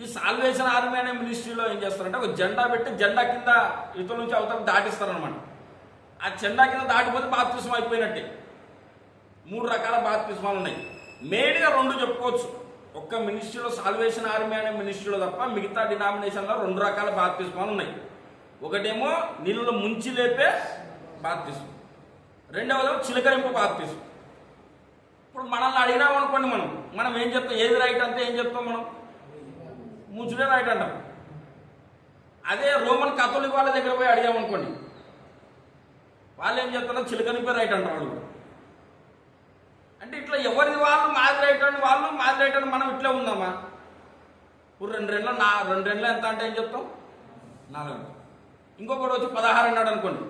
ఈ సాల్వేషన్ ఆర్మీ అనే మినిస్ట్రీలో ఏం చేస్తారంటే ఒక జెండా పెట్టి జెండా కింద ఇతరుల నుంచి అవతల దాటిస్తారనమాట. ఆ జెండా కింద దాటిపోతే బాప్తిసం అయిపోయినట్టే. 3 రకాల బాప్తిస్మాలు ఉన్నాయి. మెయిన్గా 2 చెప్పుకోవచ్చు. ఒక్క మినిస్ట్రీలో సాల్వేషన్ ఆర్మీ అనే మినిస్ట్రీలో తప్ప మిగతా డినామినేషన్లో 2 రకాల బాప్తిస్మాలు ఉన్నాయి. ఒకటేమో నీళ్ళలో ముంచి లేపే బాప్తిసం, రెండవదేమో చిలకరింపు బాప్తిసం. ఇప్పుడు మనల్ని అడిగినామనుకోండి, మనం ఏం చెప్తాం? ఏది రైట్ అంటే ఏం చెప్తాం? మనం ముంచుడే రైట్ అంటాం. అదే రోమన్ కథోలిక్ వాళ్ళ దగ్గర పోయి అడిగామనుకోండి, వాళ్ళు ఏం చెప్తారో చిలకరింపే రైట్ అంటారు వాళ్ళు. అంటే ఇట్లా ఎవరిది వాళ్ళు మాది రైట్ అని వాళ్ళు మాది రైట్ అని మనం ఇట్లా ఉందామా? ఇప్పుడు 2 రెండ్ల ఎంత అంటే ఏం చెప్తాం? 4 అంటాం. ఇంకొకటి వచ్చి 16 అన్నాడు అనుకోండి,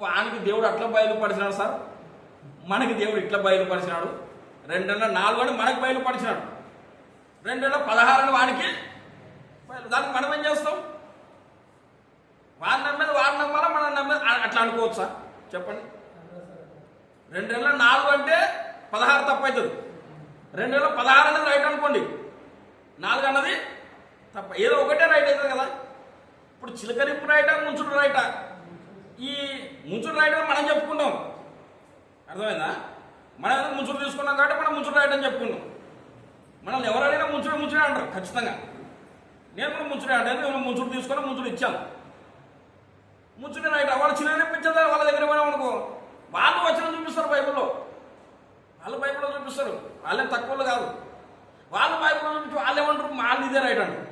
వానికి దేవుడు అట్లా బయలుపరిచినాడు సార్, మనకి దేవుడు ఇట్లా బయలుపరిచినాడు. 2 అని మనకి బయలుపరిచినాడు, 16 అని వానికి దానికి మనం ఏం చేస్తాం? వాడిని నమ్మేది వాడు నమ్మాలా, మనం నమ్మేది అట్లా అనుకోవచ్చా? చెప్పండి. 4 అంటే 16 తప్పు అవుతుంది. 16 అనేది రైట్ అనుకోండి, 4 అన్నది తప్ప. ఏదో ఒకటే రైట్ అవుతుంది కదా. ఇప్పుడు చిలకరింపు రైటా, ముంచుడు రైటా? ఈ ముంచుడు రైట్ అని మనం చెప్పుకుంటాం, అర్థమైందా? మనం ఏదో ముంచుడు తీసుకున్నాం కాబట్టి మనం ముంచుడు రైట్ అని చెప్పుకున్నాం. మనల్ని ఎవరైనా ముంచుడే అంటారు ఖచ్చితంగా. నేను కూడా ముంచుడే అంటే నేను ముంచుడు తీసుకొని ముంచుడు ఇచ్చాను, ముంచుడే రైట్. వాళ్ళు చిన్నపించదా వాళ్ళ దగ్గర పోయినాం అనుకో, వాళ్ళు వచనం చూపిస్తారు బైబిల్లో, వాళ్ళు బైబిల్లో చూపిస్తారు. వాళ్ళేం తక్కువలు కాదు, వాళ్ళు బైబిల్లో చూపించి వాళ్ళు ఏమంటారు? వాళ్ళు ఇదే రైట్ అంటారు.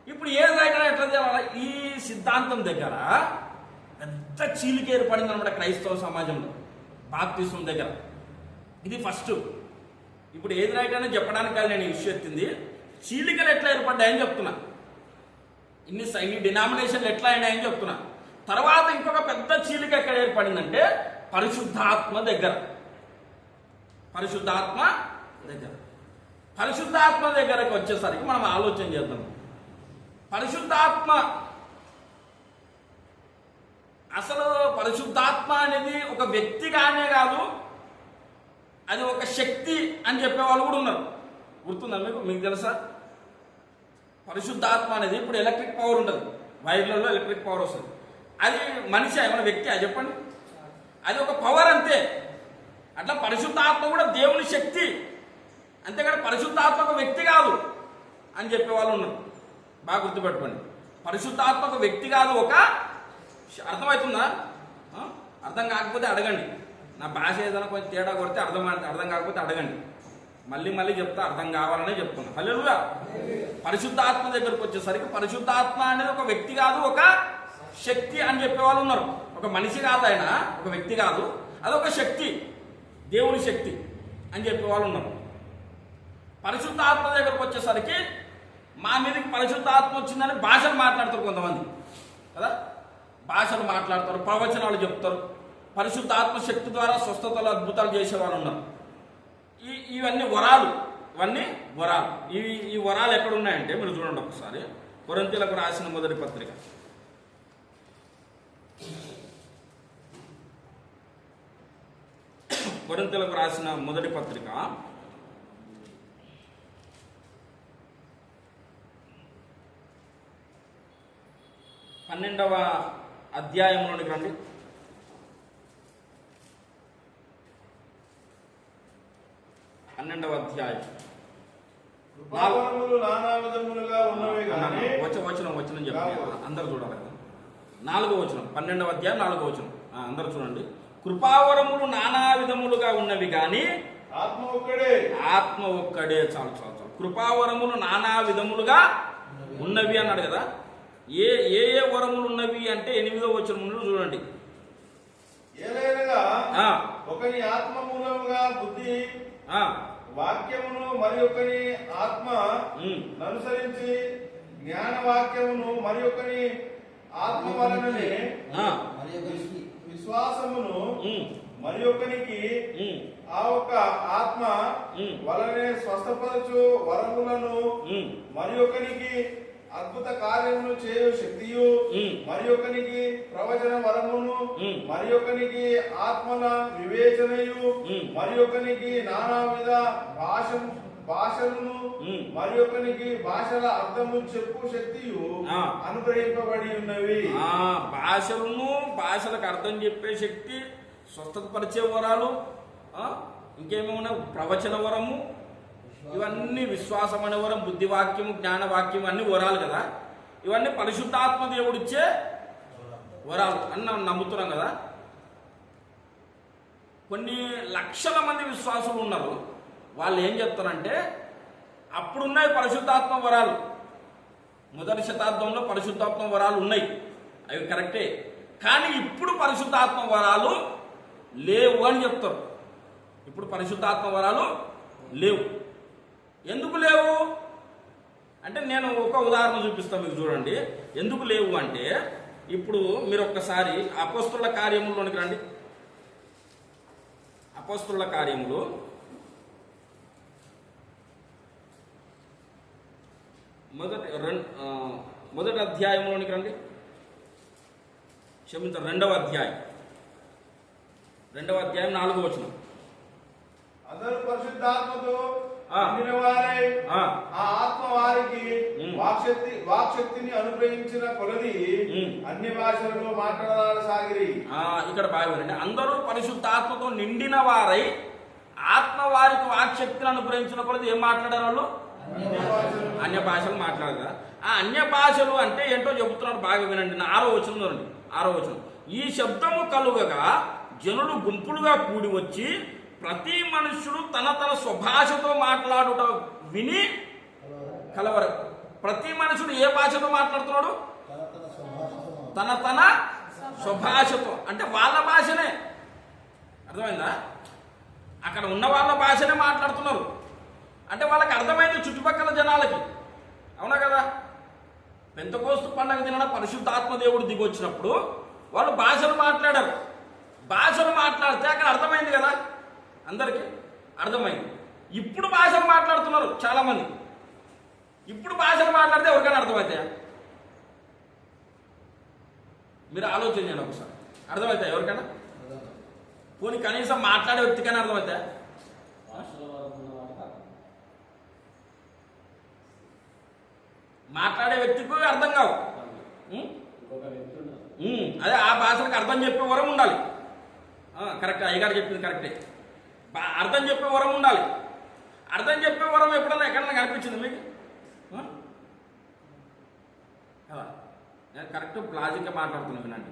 ఇప్పుడు ఏది రైట్ అని ఎట్లా చేయాలి? ఈ సిద్ధాంతం దగ్గర పెద్ద చీలిక ఏర్పడింది అనమాట క్రైస్తవ సమాజంలో, బాప్తిసం దగ్గర. ఇది ఫస్ట్. ఇప్పుడు ఏది రైట్ అని చెప్పడానికి కాదు నేను ఇష్యూ ఎత్తింది, చీలికలు ఎట్లా ఏర్పడ్డాయని చెప్తున్నా, ఇన్ని డినామినేషన్లు ఎట్లా అయినాయని చెప్తున్నా. తర్వాత ఇంకొక పెద్ద చీలిక ఎక్కడ ఏర్పడిందంటే పరిశుద్ధాత్మ దగ్గర. పరిశుద్ధాత్మ దగ్గరకు వచ్చేసరికి మనం ఆలోచన చేద్దాం. పరిశుద్ధాత్మ, అసలు పరిశుద్ధాత్మ అనేది ఒక వ్యక్తిగానే కాదు, అది ఒక శక్తి అని చెప్పేవాళ్ళు కూడా ఉన్నారు. గుర్తుందా మీకు తెలుసా? పరిశుద్ధాత్మ అనేది ఇప్పుడు ఎలక్ట్రిక్ పవర్ ఉంటుంది, వైర్లలో ఎలక్ట్రిక్ పవర్ వస్తుంది. అది మనిషి ఏమైనా వ్యక్తి చెప్పండి? అది ఒక పవర్ అంతే. అట్లా పరిశుద్ధాత్మ కూడా దేవుని శక్తి, అంతేకాని పరిశుద్ధాత్మ ఒక వ్యక్తి కాదు అని చెప్పేవాళ్ళు ఉన్నారు. బాగా గుర్తుపెట్టుకోండి, పరిశుద్ధాత్మ ఒక వ్యక్తి కాదు, ఒక అర్థమవుతుందా? అర్థం కాకపోతే అడగండి, నా భాష ఏదైనా కొంచెం తేడా కొడితే అర్థం కాకపోతే అడగండి, మళ్ళీ చెప్తా, అర్థం కావాలనే చెప్తున్నా. హల్లెలూయా. పరిశుద్ధాత్మ దగ్గరకు వచ్చేసరికి పరిశుద్ధాత్మ అనేది ఒక వ్యక్తి కాదు, ఒక శక్తి అని చెప్పేవాళ్ళు ఉన్నారు. ఒక మనిషి కాదు, ఆయన ఒక వ్యక్తి కాదు, అదొక శక్తి, దేవుని శక్తి అని చెప్పేవాళ్ళు ఉన్నారు. పరిశుద్ధాత్మ దగ్గరకు వచ్చేసరికి మా మీదకి పరిశుద్ధాత్మ వచ్చిందని భాషలు మాట్లాడతారు కొంతమంది కదా, భాషలు మాట్లాడతారు, ప్రవచనాలు చెప్తారు, పరిశుద్ధాత్మ శక్తి ద్వారా స్వస్థతలు అద్భుతాలు చేసేవాళ్ళు ఉన్నారు. ఇవన్నీ వరాలు. ఈ వరాలు ఎక్కడ ఉన్నాయంటే మీరు చూడండి ఒకసారి, కొరింథీయులకు రాసిన మొదటి పత్రిక, కొరింథీయులకు రాసిన మొదటి పత్రిక 12వ అధ్యాయంలోనికి రండి. 12వ అధ్యాయం వచనం చెప్పండి, అందరు చూడాలి కదా. 4వ వచనం, 12వ అధ్యాయం 4వ వచనం, అందరు చూడండి. కృపావరములు నానా విధములుగా ఉన్నవి కానీ ఆత్మ ఒక్కడే. చాలు. కృపావరములు నానా విధములుగా ఉన్నవి అన్నాడు కదా. ఏ వరములు ఉన్నవి అంటే 8వ వచనం చూడండి. ఒకని ఆత్మ మూలముగా బుద్ధి వాక్యమును మరి ఒకని ఆత్మ అనుసరించి జ్ఞాన వాక్యమును మరి ఒకని ఆత్మ వలననే విశ్వాసమును మరి ఒకనికి ఆ ఒక ఆత్మ వలనే స్వస్థపరచు వరములను మరి ఒకనికి అద్భుత కార్యములు చేయు శక్తియు, మరి ఒకనికి ప్రవచన వరమును, మరి ఒకనికి ఆత్మల వివేచనయు, మరి ఒకనికి నానావిధ భాషలను, మరి ఒకనికి భాషల అర్థము చెప్పు శక్తియు అనుగ్రహింపబడి ఉన్నవి. భాషలకు అర్థం చెప్పే శక్తి, స్వస్థత పరిచే వరాలు, ఇంకేమన్నా ప్రవచన వరము, ఇవన్నీ విశ్వాసం అనే వరం, బుద్ధివాక్యము, జ్ఞానవాక్యము అన్ని వరాలు కదా. ఇవన్నీ పరిశుద్ధాత్మ దేవుడిచ్చే వరాలు అని నమ్ముతున్నాం కదా. కొన్ని లక్షల మంది విశ్వాసులు ఉన్నారు. వాళ్ళు ఏం చెప్తారంటే అప్పుడున్నాయి పరిశుద్ధాత్మ వరాలు, మొదటి శతాబ్దంలో పరిశుద్ధాత్మ వరాలు ఉన్నాయి, అవి కరెక్టే. కానీ ఇప్పుడు పరిశుద్ధాత్మ వరాలు లేవు అని చెప్తారు. ఇప్పుడు పరిశుద్ధాత్మ వరాలు లేవు. ఎందుకు లేవు అంటే నేను ఒక ఉదాహరణ చూపిస్తాను మీకు, చూడండి. ఎందుకు లేవు అంటే ఇప్పుడు మీరు ఒక్కసారి అపోస్తుల కార్యములోనికి రండి. అపోస్తుల కార్యములు మొదటి అధ్యాయంలోనికి రండి. క్షమించండి, రెండవ అధ్యాయం 4వ వచనం. అందరూ పరిశుద్ధాత్మతో నిండిన వారై ఆ ఆత్మ వారికి వాక్శక్తిని అనుగ్రహించిన కొలది అన్ని భాషలలో మాట్లాడసాగిరి. ఇక్కడ బాగుందండి. అందరూ పరిశుద్ధాత్మతో నిండిన వారై ఆత్మ వారికి వాక్శక్తిని అనుగ్రహించిన కొలది ఏం మాట్లాడారు వాళ్ళు? అన్య భాషలు మాట్లాడదా. ఆ అన్య భాషలు అంటే ఏంటో చెబుతున్నాడు, బాగా వినండి. 6వ వచనం. ఈ శబ్దము కలుగగా జనులు గుంపులుగా కూడి వచ్చి ప్రతి మనుష్యుడు తన తన స్వభాషతో మాట్లాడుట విని కలవర. ప్రతి మనుషుడు ఏ భాషతో మాట్లాడుతున్నాడు? తన తన స్వభాషతో, అంటే వాళ్ళ భాషనే. అర్థమైందా? అక్కడ ఉన్న వాళ్ళ భాషనే మాట్లాడుతున్నారు. అంటే వాళ్ళకి అర్థమైంది చుట్టుపక్కల జనాలకి. అవునా కదా? పెంతెకోస్తు పండగ దినాన పరిశుద్ధాత్మ దేవుడు దిగి వచ్చినప్పుడు వాళ్ళు భాషలు మాట్లాడారు. భాషలు మాట్లాడితే అక్కడ అర్థమైంది కదా, అందరికీ అర్థమైంది. ఇప్పుడు భాషలు మాట్లాడుతున్నారు చాలా మంది. ఇప్పుడు భాషలు మాట్లాడితే ఎవరికైనా అర్థమవుతాయా? మీరు ఆలోచన చేయండి ఒకసారి. అర్థమవుతాయి ఎవరికైనా? పోనీ కనీసం మాట్లాడే వ్యక్తికైనా అర్థమవుతాయా? మాట్లాడే వ్యక్తికి అర్థం కావు. అదే ఆ భాషలకు అర్థం చెప్పే వరం ఉండాలి. కరెక్ట్, అయ్యగారు చెప్పింది కరెక్టే. అర్థం చెప్పే వరం ఉండాలి. అర్థం చెప్పే వరం ఎప్పుడన్నా ఎక్కడన్నా కనిపించింది మీకు? కదా, నేను కరెక్ట్ లాజిక్గా మాట్లాడుతున్నాను. వినండి,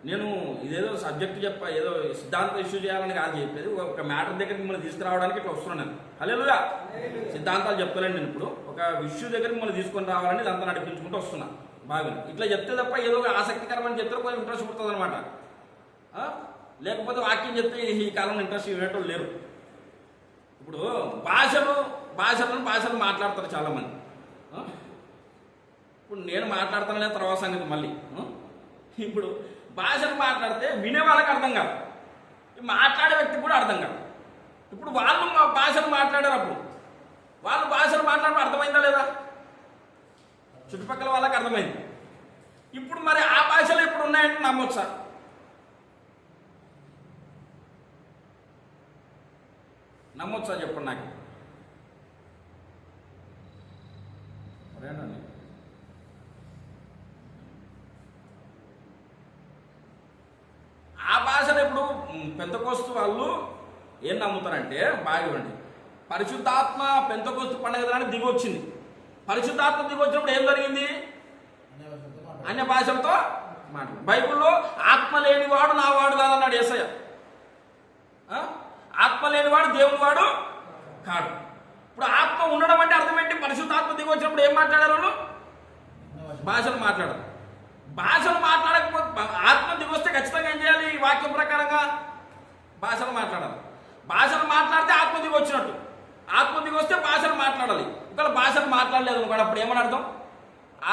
నేను ఇదేదో సబ్జెక్ట్ ఏదో సిద్ధాంతం ఇష్యూ చేయాలని కాదు చెప్పేది. ఒక మ్యాటర్ దగ్గర మిమ్మల్ని తీసుకురావడానికి ఇట్లా వస్తున్నాను నేను. హల్లెలూయా. సిద్ధాంతాలు చెప్పలేండి. నేను ఇప్పుడు ఒక ఇష్యూ దగ్గర మిమ్మల్ని తీసుకొని రావాలని ఇదంతా నడిపించుకుంటూ వస్తున్నా. బాగా ఇట్లా చెప్తే తప్ప ఏదో ఆసక్తికరమని చెప్తే కొంచెం ఇంట్రెస్ట్ పుడుతుంది అనమాట. లేకపోతే వాక్యం చెప్తే ఈ కాలంలో ఇంట్రెస్ట్ ఇవ్వటం లేరు. ఇప్పుడు భాషలు మాట్లాడతారు చాలామంది. ఇప్పుడు నేను మాట్లాడుతానే తర్వాత సంగతి మళ్ళీ. ఇప్పుడు భాషలు మాట్లాడితే వినే వాళ్ళకి అర్థం కాదు, మాట్లాడే వ్యక్తికి కూడా అర్థం కాదు. ఇప్పుడు వాళ్ళు భాషలు మాట్లాడారు, అప్పుడు వాళ్ళు భాషలు మాట్లాడడం అర్థమైందా లేదా? చుట్టుపక్కల వాళ్ళకి అర్థమైంది. ఇప్పుడు మరి ఆ భాషలు ఎప్పుడు ఉన్నాయంటే నమ్మొచ్చా? నమ్మొచ్చా చెప్పండి నాకు. మరేనండి, ఆ భాషను ఇప్పుడు పెంతెకోస్తు వాళ్ళు ఏం నమ్ముతారంటే, బాగా ఇవ్వండి, పరిశుద్ధాత్మ పెంతెకోస్తు పండుగ దినానికి దిగి వచ్చింది. పరిశుద్ధాత్మ దిగి వచ్చినప్పుడు ఏం జరిగింది? అన్య భాషలతో మాట్లాడు. బైబిల్లో ఆత్మ లేనివాడు నా వాడు కాదన్నాడు యేసయ్య. ఆత్మ లేనివాడు దేవుని వాడు కాడు. ఇప్పుడు ఆత్మ ఉండడం అంటే అర్థం ఏంటి? పరిశుద్ధాత్మ దిగి వచ్చినప్పుడు ఏం మాట్లాడారు వాళ్ళు? భాషలు మాట్లాడారు. భాషలు మాట్లాడకపోతే ఆత్మ దిగి వస్తే ఖచ్చితంగా ఏం చేయాలి? ఈ వాక్యం ప్రకారంగా భాషలు మాట్లాడాలి. భాషలు మాట్లాడితే ఆత్మ దిగి వచ్చినట్టు. ఆత్మ దిగి వస్తే భాషలు మాట్లాడాలి. ఒకవేళ భాషలు మాట్లాడలేదు అనుకోండి, అప్పుడు ఏమని అర్థం?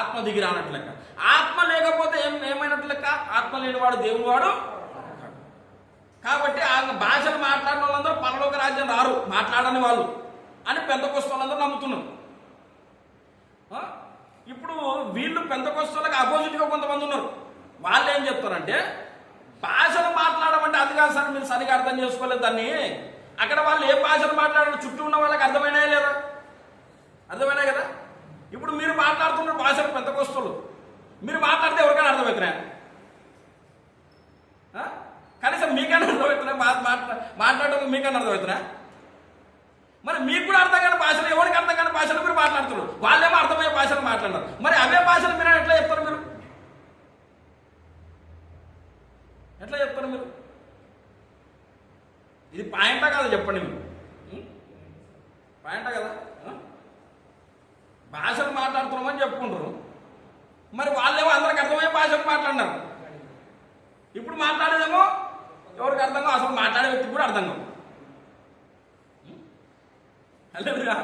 ఆత్మ దిగి రానట్లు లెక్క. ఆత్మ లేకపోతే ఏమైనట్లు లెక్క? ఆత్మ లేనివాడు దేవుని వాడు. కాబట్టి ఆ భాషలు మాట్లాడిన వాళ్ళందరూ పరలోక రాజ్యం రారు, మాట్లాడని వాళ్ళు అని పెంతెకోస్తు వాళ్ళందరూ నమ్ముతున్నారు. ఇప్పుడు వీళ్ళు పెంతెకొస్తేలకు అపోజిట్గా కొంతమంది ఉన్నారు. వాళ్ళు ఏం చెప్తారంటే భాషలు మాట్లాడమంటే అది కాదు సార్, మీరు సరిగా అర్థం చేసుకోలేదు దాన్ని. అక్కడ వాళ్ళు ఏ భాషలు మాట్లాడారు చుట్టూ ఉన్న వాళ్ళకి అర్థమైనా లేదా? అర్థమైనా కదా. ఇప్పుడు మీరు మాట్లాడుతున్న భాషలు పెంతెకొస్తలు, మీరు మాట్లాడితే ఎవరికైనా అర్థమవుతున్నాయా? కనీసం మీకైనా అర్థమవుతున్నాయి? మాట్లాడటం మీకైనా అర్థమవుతున్నా? మరి మీకు కూడా అర్థం కాని భాషలు, ఎవరికి అర్థం కాని భాషలు మీరు మాట్లాడుతున్నారు. వాళ్ళేమో అర్థమయ్యే భాషలు మాట్లాడారు. మరి అవే భాషలు మీరు ఎట్లా చెప్తారు? మీరు ఎట్లా చెప్తారు? మీరు ఇది పాయింటా కదా చెప్పండి. మీరు పాయింటా కదా? భాషలు మాట్లాడుతున్నామని చెప్పుకుంటారు, మరి వాళ్ళేమో అందరికి అర్థమయ్యే భాషలు మాట్లాడినారు. ఇప్పుడు మాట్లాడేదేమో ఎవరికి అర్థం కావు, అసలు మాట్లాడే వ్యక్తికి కూడా అర్థం కావు. అలేదుగా.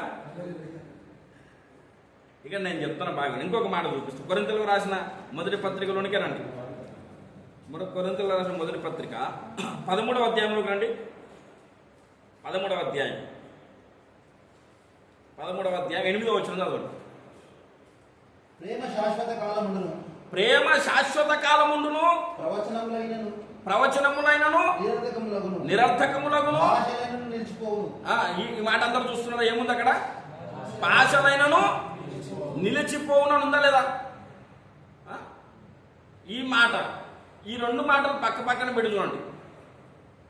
ఇక నేను చెప్తాను బాగా. ఇంకొక మాట చూపిస్తాను. కొరింథీయులకు రాసిన మొదటి పత్రికలోనికే రండి. కొరింథీయులకు రాసిన మొదటి పత్రిక 13వ అధ్యాయంలోకి రండి. 13వ అధ్యాయం 8వ వచనం చదవండి. ప్రేమ శాశ్వత కాలముండును, ప్రేమ శాశ్వత కాలముండును, ప్రవచనములైనను నిరర్థకములగును, భాషలైనను నిలిచిపోవును. ఈ మాట అందరూ చూస్తున్నారా? ఏముంది అక్కడ? భాషలైనను నిలిచిపోవునని ఉందా లేదా? ఈ మాట, ఈ రెండు మాటలు పక్క పక్కన పెట్టి చూడండి.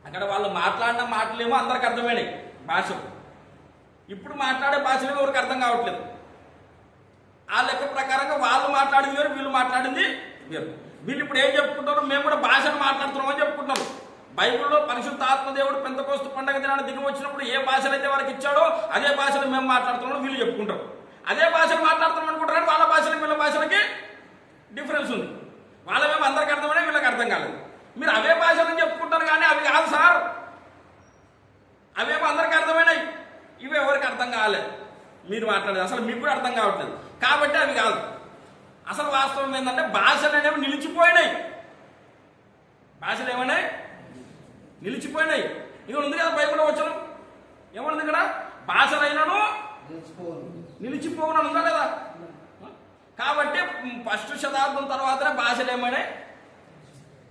అక్కడ వాళ్ళు మాట్లాడిన మాటలేమో అందరికి అర్థమైనాయి భాషలు. ఇప్పుడు మాట్లాడే భాషలు ఎవరికి అర్థం కావట్లేదు. ఆ లెక్క ప్రకారంగా వాళ్ళు మాట్లాడింది వేరు, వీళ్ళు మాట్లాడింది వేరు. వీళ్ళు ఇప్పుడు ఏం చెప్పుకుంటారు? మేము కూడా భాషను మాట్లాడుతున్నామని చెప్పుకుంటున్నారు. బైబిల్లో పరిశుద్ధ ఆత్మదేవుడు పెంతెకొస్తు పండగ దినాన్ని దిగి వచ్చినప్పుడు ఏ భాషలు అయితే వారికి ఇచ్చాడో అదే భాషలు మేము మాట్లాడుతున్నాం వీళ్ళు చెప్పుకుంటారు. అదే భాషలు మాట్లాడుతున్నాం అనుకుంటారు, వాళ్ళ భాషలకి వీళ్ళ భాషలకి డిఫరెన్స్ ఉంది. వాళ్ళమేమో అందరికి అర్థమైనా వీళ్ళకి అర్థం కాలేదు. మీరు అవే భాషలను చెప్పుకుంటారు కానీ అవి కాదు సార్. అవేమో అందరికి అర్థమైనాయి, ఇవి ఎవరికి అర్థం కాలేదు. మీరు మాట్లాడేది అసలు మీకు కూడా అర్థం కావట్లేదు కాబట్టి అవి కాదు. అసలు వాస్తవం ఏంటంటే భాషలు అనేవి నిలిచిపోయినాయి. భాషలు ఏమైనాయి? నిలిచిపోయినాయి. ఇక ఉంది కదా బైబిల్లో వచ్చిన ఏమన్నది ఇక్కడ? భాషలైనను నిలిచిపోవునని ఉందా లేదా? కాబట్టి ఫస్ట్ శతాబ్దం తర్వాతనే భాషలు ఏమైనాయి.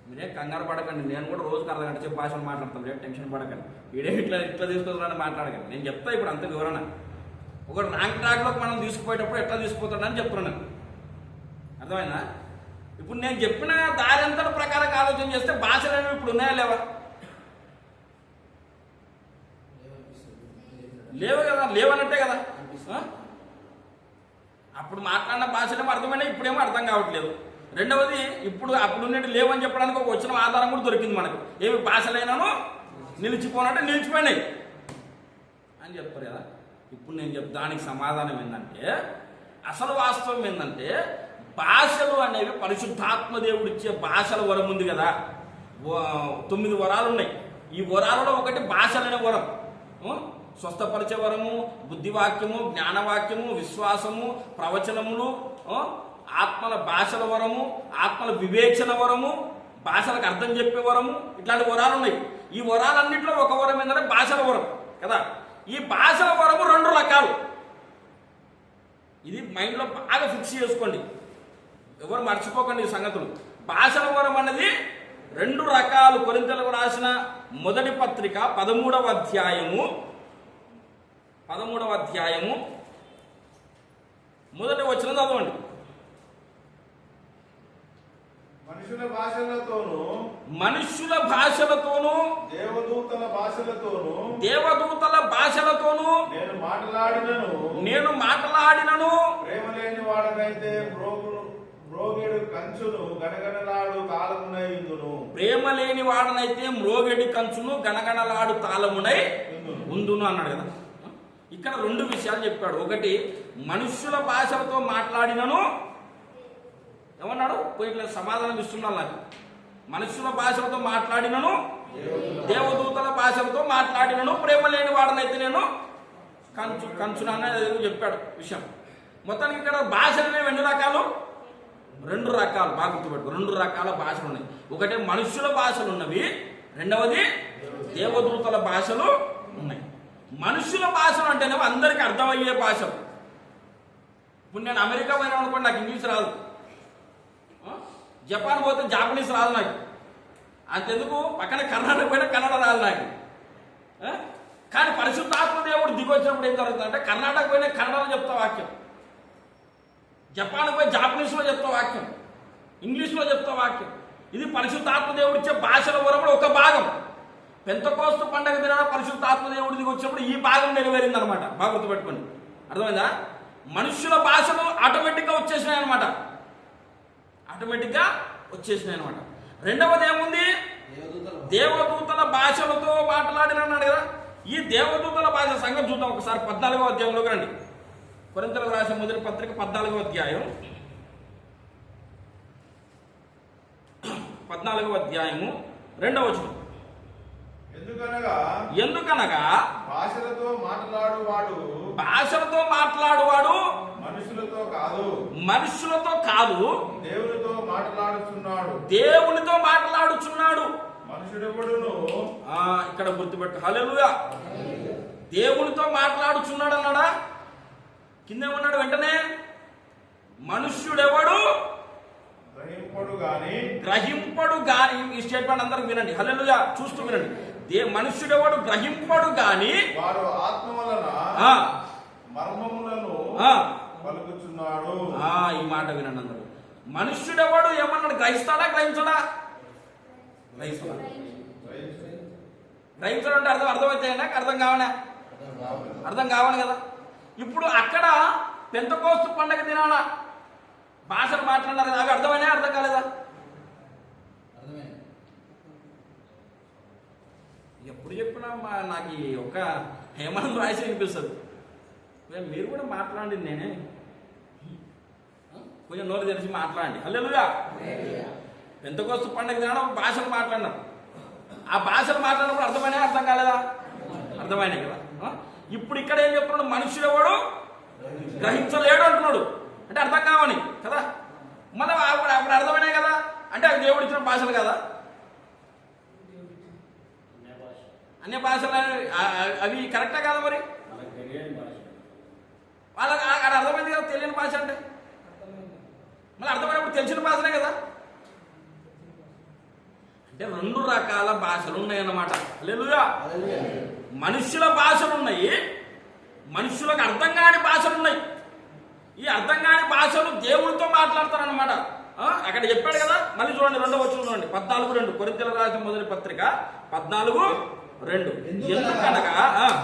మీరే కంగారు పడకండి, నేను కూడా రోజుకి అర్ధగంట చెప్పి భాషలు మాట్లాడతాను. రేపు టెన్షన్ పడకండి. వీడే ఇట్లా తీసుకొస్తున్నాడని మాట్లాడకండి. నేను చెప్తా ఇప్పుడు అంత వివరణ. ఒక రాంగ్ ట్రాక్లోకి మనం తీసుకుపోయేటప్పుడు ఎట్లా తీసుకుపోతాడని చెప్తున్నాను. అర్థమైందా? ఇప్పుడు నేను చెప్పిన దారి అంతటి ప్రకారం ఆలోచన చేస్తే భాషలు అనేవి ఇప్పుడు ఉన్నాయా లేవా? లేవు కదా, లేవన్నట్టే కదా. అప్పుడు మాట్లాడిన భాషలేమో అర్థమైనా, ఇప్పుడేమో అర్థం కావట్లేదు. రెండవది, ఇప్పుడు అప్పుడున్నట్టు లేవని చెప్పడానికి ఒక వచ్చిన ఆధారం కూడా దొరికింది మనకు. ఏమి భాషలైనాను నిలిచిపోనంటే నిలిచిపోయినాయి అని చెప్తారు కదా. ఇప్పుడు నేను దానికి సమాధానం ఏంటంటే, అసలు వాస్తవం ఏంటంటే భాషలు అనేవి పరిశుద్ధాత్మదేవుడు ఇచ్చే భాషల వరం ఉంది కదా. 9 వరాలు ఉన్నాయి. ఈ వరాలలో ఒకటి భాషలనే వరం. స్వస్థపరిచే వరము, బుద్ధివాక్యము, జ్ఞానవాక్యము, విశ్వాసము, ప్రవచనములు, ఆత్మల భాషల వరము, ఆత్మల వివేచన వరము, భాషలకు అర్థం చెప్పే వరము, ఇట్లాంటి వరాలు ఉన్నాయి. ఈ వరాలన్నింటిలో ఒక వరం ఏంటంటే భాషల వరం కదా. ఈ భాషల వరము 2 రకాలు. ఇది మైండ్లో బాగా ఫిక్స్ చేసుకోండి, ఎవరు మర్చిపోకండి ఈ సంగతులు. భాషల వరం అన్నది 2 రకాలు. కొరింథీయులకు రాసిన మొదటి పత్రిక 13వ అధ్యాయము మొదటి వచనం చదవండి. మనుషుల భాషలతోనూ దేవదూతల భాషలతోనూ నేను మాట్లాడినను ప్రేమ లేని వాడనైతే మ్రోగెడు కంచును గణగణలాడు తాళమునై ఉందును. ప్రేమ లేని వాడనైతే మ్రోగెడి కంచును గణగణలాడు తాళమునై ఉందును అన్నాడు కదా. ఇక్కడ 2 విషయాలు చెప్పాడు. ఒకటి, మనుష్యుల భాషలతో మాట్లాడినను ఏమన్నాడు? పోయిట్లా సమాధానం ఇస్తున్నాను నాకు. మనుష్యుల భాషలతో మాట్లాడినను, దేవదూతల భాషలతో మాట్లాడినను, ప్రేమ లేని వాడనైతే నేను కంచున అనేది చెప్పాడు విషయం. మొత్తానికి ఇక్కడ భాషలు అనేవి 2 రకాలు. 2 రకాలు బాగా గుర్తుపెట్టుకో. 2 రకాల భాషలు ఉన్నాయి. ఒకటి మనుష్యుల భాషలు ఉన్నవి, రెండవది దేవదూతల భాషలు ఉన్నాయి. మనుష్యుల భాషలు అంటేనేమో అందరికీ అర్థమయ్యే భాషలు. ఇప్పుడు నేను అమెరికా పోయినా అనుకోండి, నాకు ఇంగ్లీష్ రాదు. జపాన్ పోతే జాపనీస్ రాదు నాకు. అంతెందుకు పక్కన కర్ణాటక పోయినా కన్నడ రాదు నాకు. కానీ పరిశుద్ధాత్మ దేవుడు దిగొచ్చినప్పుడు ఏం జరుగుతుందంటే కర్ణాటక పోయినా కన్నడలో చెప్తా వాక్యం, జపాన్ పోయి జాపనీస్లో చెప్తా వాక్యం, ఇంగ్లీష్లో చెప్తా వాక్యం. ఇది పరిశుద్ధాత్మ దేవుడు ఇచ్చే భాషల వరముడు ఒక భాగం. పెంతెకోస్తు పండగ దినాన పరిశుద్ధాత్మ దేవుడు దిగొచ్చినప్పుడు ఈ భాగం నెరవేరింది అనమాట. బాగా గుర్తుపెట్టుకోండి, అర్థమైందా? మనుష్యుల భాషలు ఆటోమేటిక్గా వచ్చేసినాయి అనమాట, ఆటోమేటిక్గా వచ్చేసినాయి అనమాట. రెండవది ఏముంది? దేవదూతల భాషలతో మాట్లాడినాడు కదా. ఈ దేవదూతల భాష సంగతి చూద్దాం ఒకసారి. 14వ అధ్యాయంలోకి రండి. కొరింథీయులకు రాసిన మొదటి పత్రిక 14వ అధ్యాయం, 14వ అధ్యాయము 2వ వచనం. ఎందుకనగా భాషలతో మాట్లాడువాడు మనుషులతో కాదు దేవునితో మాట్లాడుచున్నాడు. మనుషుడెవడును ఇక్కడ గుర్తుపెట్టు. హల్లెలూయా. దేవునితో మాట్లాడుచున్నాడు అన్నాడా? కింద ఏమన్నాడు? వెంటనే మనుష్యుడెవడు గ్రహింపడు గాని. ఈ స్టేట్మెంట్ అందరికి వినండి. హల్లెలూయా, చూస్తూ వినండి. మనుష్యుడెవడు గ్రహింపడు గాని వాడు ఆత్మ వలన మర్మములను పలుకుచున్నాడు. ఈ మాట వినండి అందరూ. మనుష్యుడెవడు ఏమన్నాడు? గ్రహిస్తాడా గ్రహించడా? గ్రహించడం అంటే అర్థమైతే నాకు అర్థం కావనా? అర్థం కావాలి కదా. ఇప్పుడు అక్కడ పెంతెకోస్తు పండగ దినాన భాషలు మాట్లాడినారు కదా, అవి అర్థమైనా అర్థం కాలేదా? ఎప్పుడు చెప్పినా నాకు ఈ ఒక హేమంత్ రాసి వినిపిస్తుంది. మీరు కూడా మాట్లాడండి, నేనే కొంచెం నోరు తెరిచి మాట్లాడండి. హల్లెలూయా. పెంతెకోస్తు పండగ దినాన భాషలు మాట్లాడినారు. ఆ భాషలు మాట్లాడినప్పుడు అర్థమైనా అర్థం కాలేదా? అర్థమైనాయి కదా. ఇప్పుడు ఇక్కడ ఏం చెప్తున్నాడు? మనుషుడెవడు గ్రహించలేడు అంటున్నాడు. అంటే అర్థం కావని కదా. మన అప్పుడు అర్థమైనాయి కదా. అంటే అవి దేవుడు ఇచ్చిన భాషలు కదా. అన్య భాషలు అవి కరెక్టా కాదా? మరి వాళ్ళకి అక్కడ అర్థమైంది కదా. తెలియని భాష అంటే మళ్ళీ అర్థమైనప్పుడు తెలిసిన భాషనే కదా. అంటే 2 రకాల భాషలు ఉన్నాయన్నమాట. హల్లెలూయా. మనుష్యుల భాషలు ఉన్నాయి, మనుష్యులకు అర్థం కాని భాషలు ఉన్నాయి. ఈ అర్థం కాని భాషలు దేవుడితో మాట్లాడతారన్నమాట. అక్కడ చెప్పాడు కదా. మళ్ళీ చూడండి 2వ వచనం చూడండి. 14:2 కొరింథీయులకు రాసిన మొదటి పత్రిక 14:2. ఎందుకనగా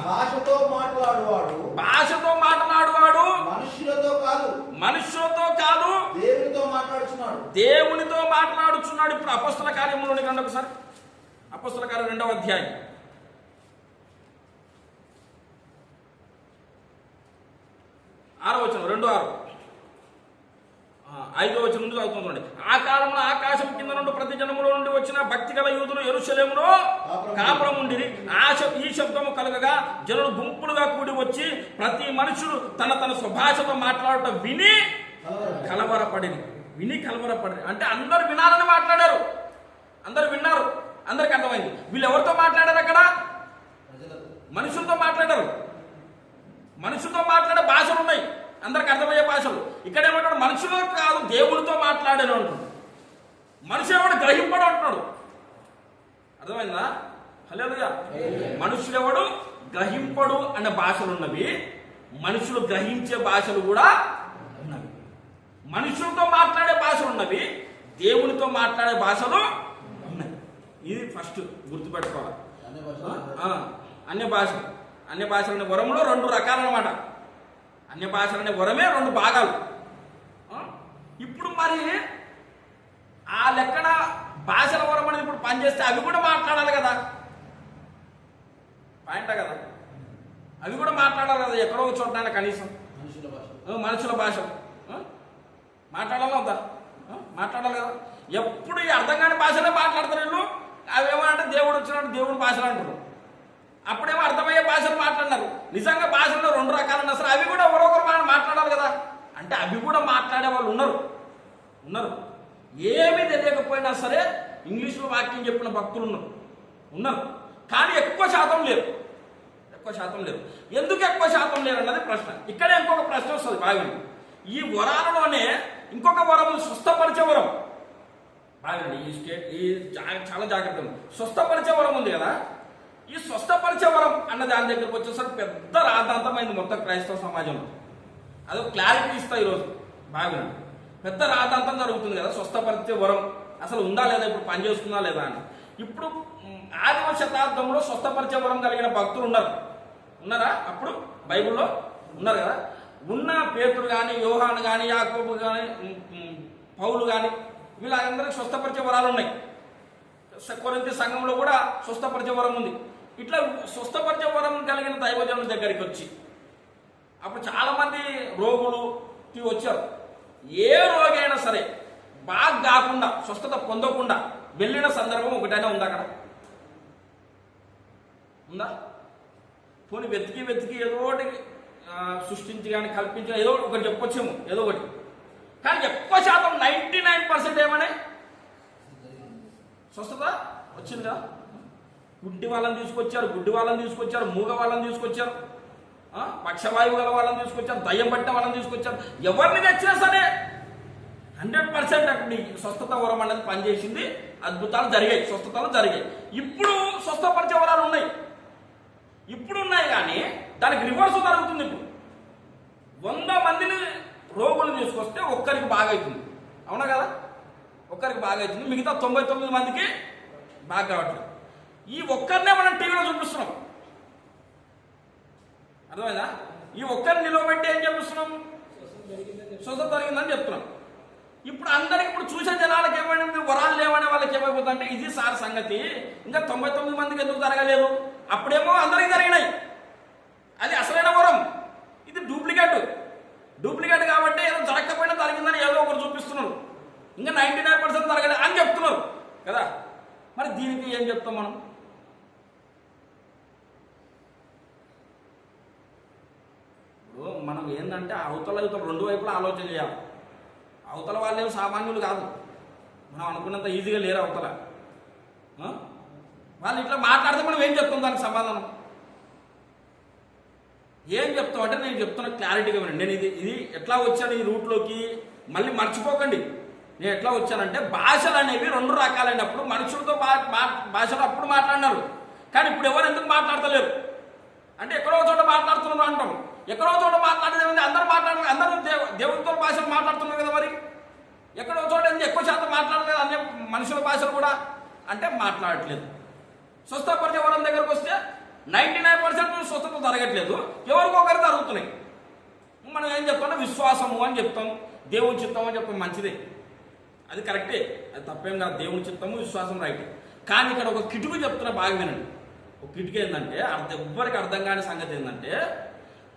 భాషతో మాట్లాడువాడు మనుష్యులతో కాదు దేవునితో మాట్లాడుచున్నాడు. ఇప్పుడు అపోస్తల కార్యములోని రండి ఒకసారి. అపోస్తల కార్యం 2వ అధ్యాయం 6వ వచనం, 2:6. 5వ వచనం నుండి చదువుతుంది. ఆ కాలంలో ఆకాశం కింద నుండి ప్రతి జనములో నుండి వచ్చిన భక్తి గల యూదులు యెరూషలేములో కాపురం ఉండిరి. ఈ శబ్దము కలగగా జనులు గుంపులుగా కూడి వచ్చి ప్రతి మనుషుడు తన స్వభాషతో మాట్లాడటం విని కలవరపడిరి. అంటే అందరు వినాలని మాట్లాడారు. అందరు విన్నారు, అందరికి అర్థమైంది. వీళ్ళు ఎవరితో మాట్లాడారు? అక్కడ మనుషులతో మాట్లాడారు. మనుషులతో మాట్లాడే భాషలు ఉన్నాయి, అందరికి అర్థమయ్యే భాషలు. ఇక్కడ ఏమంటాడు? మనుషులు కాదు దేవునితో మాట్లాడాను అంటున్నాడు. మనుషులు ఎవడు గ్రహింపడు అంటున్నాడు. అర్థమైందా? హల్లెలూయా. మనుషులెవడు గ్రహింపడు అనే భాషలు ఉన్నవి, మనుషులు గ్రహించే భాషలు కూడా ఉన్నవి. మనుషులతో మాట్లాడే భాషలు ఉన్నవి, దేవునితో మాట్లాడే భాషలు ఉన్నవి. ఇది ఫస్ట్ గుర్తుపెట్టుకోవాలి. అన్య భాషలనే వరములో 2 రకాలు అన్నమాట. అన్య భాషలనే వరమే 2 భాగాలు. ఇప్పుడు మరి ఆ లెక్కన భాషల వరం అనేది ఇప్పుడు పనిచేస్తే అవి కూడా మాట్లాడాలి కదా. పాయింట్ కదా, అవి కూడా మాట్లాడాలి కదా. ఎక్కడో చోట కనీసం మనుషుల భాష మాట్లాడాలి వద్దా? మాట్లాడాలి కదా. ఎప్పుడు ఈ అర్థం కాని భాషలే మాట్లాడతారు వీళ్ళు. అవేమంటే దేవుడు వచ్చినట్టు దేవుని భాషలు అంటారు. అప్పుడేమో అర్థమయ్యే భాషలు మాట్లాడినారు. నిజంగా భాషల్లో 2 రకాలు అసలు అవి కూడా ఒకరొకరు మాట్లాడాలి కదా. అంటే అవి కూడా మాట్లాడే వాళ్ళు ఉన్నారు. ఏమీ తెలియకపోయినా సరే ఇంగ్లీష్లో వాక్యం చెప్పిన భక్తులు ఉన్నారు. కానీ ఎక్కువ శాతం లేరు. ఎందుకు ఎక్కువ శాతం లేరు అన్నది ప్రశ్న. ఇక్కడే ఇంకొక ప్రశ్న వస్తుంది. బాగా ఈ వరాలలోనే ఇంకొక వరం స్వస్థపరిచే వరం. బాగండి, చాలా జాగ్రత్త ఉంది. స్వస్థపరిచే వరం ఉంది కదా, ఈ స్వస్థపరిచే వరం అన్న దాని దగ్గరకు వచ్చేసరికి పెద్ద రాద్ధాంతమైంది మొత్తం క్రైస్తవ సమాజంలో. అదొక క్లారిటీ ఇస్తా ఈరోజు. బాగండి, పెద్ద రాద్ధాంతం జరుగుతుంది కదా స్వస్థపరిచే వరం అసలు ఉందా లేదా, ఇప్పుడు పనిచేస్తుందా లేదా అని. ఇప్పుడు ఆదిమ శతాబ్దంలో స్వస్థపరిచే వరం కలిగిన భక్తులు ఉన్నారా? అప్పుడు బైబిల్లో ఉన్నారు కదా. ఉన్న పేతురు కానీ, యోహాను కానీ, యాకోబు కానీ, పౌలు కానీ, వీళ్ళందరికీ స్వస్థపరిచే వరాలు ఉన్నాయి. కొరింథీ సంఘంలో కూడా స్వస్థపరిచే వరం ఉంది. ఇట్లా స్వస్థపరిచే వరం కలిగిన దైవజనుల దగ్గరికి వచ్చి అప్పుడు చాలామంది రోగులు వచ్చారు. ఏ రోగి అయినా సరే బాగా కాకుండా స్వస్థత పొందకుండా వెళ్ళిన సందర్భం ఒకటైనా ఉందా? అక్కడ ఉందా? పోనీ వెతికి ఏదో ఒకటి సృష్టించి కానీ కల్పించి ఏదో ఒకటి చెప్పొచ్చేమో, ఏదో ఒకటి. కానీ ఎక్కువ శాతం 99% ఏమనే స్వస్థత వచ్చిందా? గుడ్డి వాళ్ళని తీసుకొచ్చారు, మూగ వాళ్ళని తీసుకొచ్చారు, పక్షవాయువు గల వాళ్ళని తీసుకొచ్చారు, దయ్యం పట్టిన వాళ్ళని తీసుకొచ్చారు. ఎవరిని తెచ్చినా సరే 100% అక్కడ స్వస్థత వరం అనేది పనిచేసింది. అద్భుతాలు జరిగాయి, స్వస్థతలు జరిగాయి. ఇప్పుడు స్వస్థపరిచే వరాలు ఉన్నాయి, ఇప్పుడు ఉన్నాయి. కానీ దానికి రివర్స్ జరుగుతుంది. ఇప్పుడు 100 మందిని రోగులు తీసుకొస్తే ఒక్కరికి బాగా అవుతుంది. అవునా కదా? ఒక్కరికి బాగా అవుతుంది, మిగతా 99 మందికి బాగా కావట్లేదు. ఈ ఒక్కరినే మనం టీవీలో చూపిస్తున్నాం. అర్థమైందా? ఈ ఒక్కరిని నిలవబెట్టి ఏం చూపిస్తున్నాం? స్వస్థత జరిగిందని చెప్తున్నాం. ఇప్పుడు అందరికి ఇప్పుడు చూసే జనాలకు ఏమైనా వరాలు లేవనే వాళ్ళకి ఏమైపోతుంది అంటే, ఇది సార్ సంగతి, ఇంకా 99 మందికి ఎందుకు జరగలేదు? అప్పుడేమో అందరికి జరిగినాయి, అది అసలైన వరం. ఇది డూప్లికేట్ కాబట్టి ఏదో జరగకపోయినా జరిగిందని ఏదో ఒకరు చూపిస్తున్నారు. ఇంకా 99% జరగలేదు అని చెప్తున్నారు కదా. మరి దీనికి ఏం చెప్తాం మనం? ఇప్పుడు మనం ఏంటంటే అవతల రెండు వైపులా ఆలోచన చేయాలి. అవతల వాళ్ళేం సామాన్యులు కాదు, మనం అనుకున్నంత ఈజీగా లేరు అవతల. వాళ్ళు ఇట్లా మాట్లాడితే మనం ఏం చెప్తాం దానికి సమాధానం? ఏం చెప్తాం అంటే, నేను చెప్తున్న క్లారిటీగా వినండి. నేను ఇది ఎట్లా వచ్చాను ఈ రూట్లోకి మళ్ళీ మర్చిపోకండి. నేను ఎట్లా వచ్చానంటే, భాషలు అనేవి 2 రకాలైనప్పుడు మనుషులతో భాషలు అప్పుడు మాట్లాడినారు, కానీ ఇప్పుడు ఎవరు ఎందుకు మాట్లాడతలేరు అంటే ఎక్కడో చోట మాట్లాడుతున్నారు అంటాం. ఎక్కడో చోట మాట్లాడేది అందరూ దేవుడితో భాషలు మాట్లాడుతున్నారు కదా. మరి ఎక్కడో చోట ఎక్కువ శాతం మాట్లాడలేదు అనే మనుషుల భాషలు కూడా అంటే మాట్లాడట్లేదు. స్వస్థపరిచే వరం దగ్గరకు వస్తే 99% స్వస్థత జరగట్లేదు, ఎవరికొకరు జరుగుతున్నాయి. మనం ఏం చెప్తాం? విశ్వాసము అని చెప్తాం, దేవుని చిత్తం అని చెప్తాం. మంచిదే, అది కరెక్టే, అది తప్పేం కాదు. దేవుని చిత్తము, విశ్వాసం రైట్. కానీ ఇక్కడ ఒక కిటుకు చెప్తున్నా, బాగా వినండి. ఒక కిటుకు ఏంటంటే, ఎవ్వరికి అర్థం కాని సంగతి ఏంటంటే,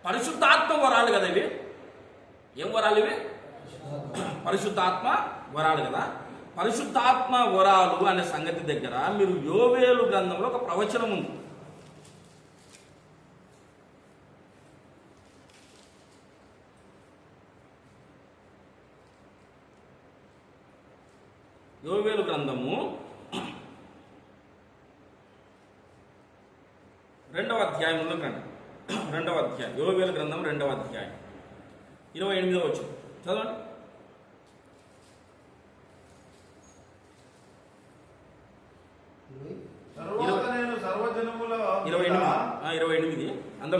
పరిశుద్ధాత్మ వరాలు కదా ఇవి. ఏం వరాలు ఇవి? పరిశుద్ధాత్మ వరాలు కదా. పరిశుద్ధాత్మ వరాలు అనే సంగతి దగ్గర మీరు యోవేలు గ్రంథంలో ఒక ప్రవచనం ఉంది. యోవేలు గ్రంథము 2వ అధ్యాయంలో రండి. 2వ అధ్యాయం, యోవేలు గ్రంథం 2వ అధ్యాయం 28వ వచనం చదవండి. తరువాత నేను సర్వజనముల 28 అందరూ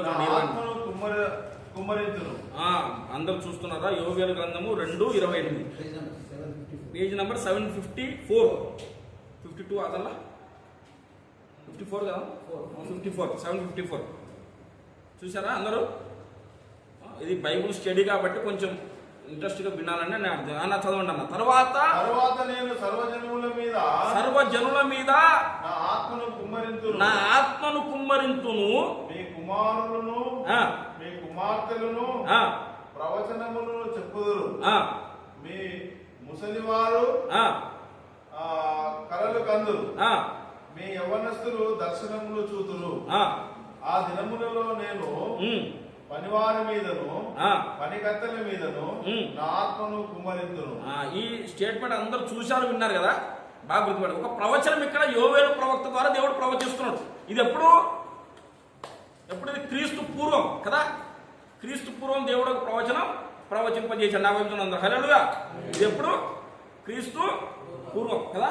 కుమ్మరించును. అందరూ చూస్తున్నారా? యోవేలు గ్రంథము 2:28, పేజ్ నెంబర్ 754, 52 అదల్లా 54 కదా, 54, 754 చూసారా అందరూ? ఇది బైబుల్ స్టడీ కాబట్టి కొంచెం ఇంట్రెస్ట్గా వినాలని నేను అర్థం. అన్న చదవండి అన్న. తర్వాత నేను సర్వజనుల మీద నా ఆత్మను కుమ్మరింతును, మీ కుమారులను మీ కుమార్తెలను ప్రవచనములను చెప్పుదురు, మీ ముసలివారు కలలు కందురు, మీ యవ్వనస్తులు దర్శనములు చూతురు. ఆ దినములలో నేను పనివారి మీదను పనికత్తెల మీదను నా ఆత్మను కుమ్మరింతును. ఈ స్టేట్మెంట్ అందరూ చూశారు, విన్నారు కదా, బాగా గుర్తుపడి. ఒక ప్రవచనం ఇక్కడ యోవేలు ప్రవక్త ద్వారా దేవుడు ప్రవచిస్తున్నాడు. ఇది ఎప్పుడు ఇది క్రీస్తు పూర్వం కదా. క్రీస్తు పూర్వం దేవుడు ఒక ప్రవచనం ప్రవచింపజేశాడు. నా వైపు అందరూ హల్లెలూయా. ఇది ఎప్పుడు? క్రీస్తు పూర్వం కదా.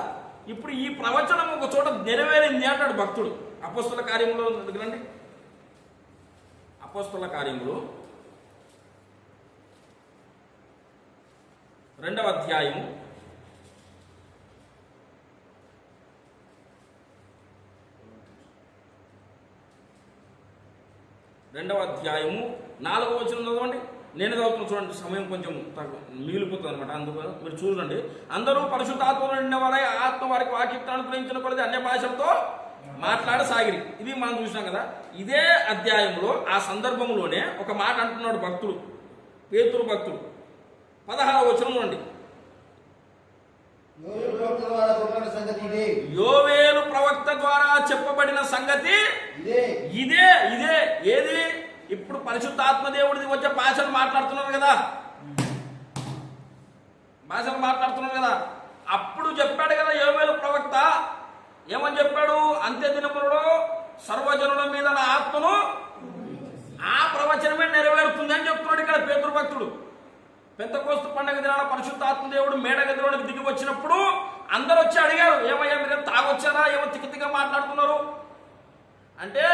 ఇప్పుడు ఈ ప్రవచనం ఒక చోట నెరవేరింది అంటాడు భక్తుడు. అపోస్తల కార్యములో దగ్గరండి, అపోస్తల కార్యములు 2వ అధ్యాయము 4వ వచనం చదవండి. నేను చదువుతున్నా చూడండి, సమయం కొంచెం మిగిలిపోతుంది అనమాట. అందుకు మీరు చూడండి. అందరూ పరిశుద్ధాత్మలో నిండిన వారై ఆత్మ వారికి వాక్యం అనుగ్రహించిన కొలది అన్య భాషలతో మాట్లాడసాగిరి. ఇది మనం చూసినాం కదా. ఇదే అధ్యాయంలో ఆ సందర్భంలోనే ఒక మాట అంటున్నాడు భక్తుడు, పేతురు భక్తుడు. 16వ వచనం చూడండి. యోవేలు ప్రవక్త ద్వారా చెప్పబడిన సంగతి ఇదే. ఏది? ఇప్పుడు పరిశుద్ధాత్మ దేవుడిది వచ్చే భాషలు మాట్లాడుతున్నారు కదా, అప్పుడు చెప్పాడు కదా యోవేలు ప్రవక్త. ఏమని చెప్పాడు? అంత్య దినములలో సర్వజనుల మీద నా ఆత్మను, ఆ ప్రవచనమే నెరవేరుతుంది అని చెప్తున్నాడు ఇక్కడ పేతురు భక్తుడు. పెంతెకోస్తు పండగ దినాన పరిశుద్ధాత్మ దేవుడు మేడగదిలోనికి దిగి వచ్చినప్పుడు అందరూ వచ్చి అడిగారు, ఏమయ్యా మీరు తాగొచ్చారా, ఏమో తిక్కిగా మాట్లాడుతున్నారు అంటే,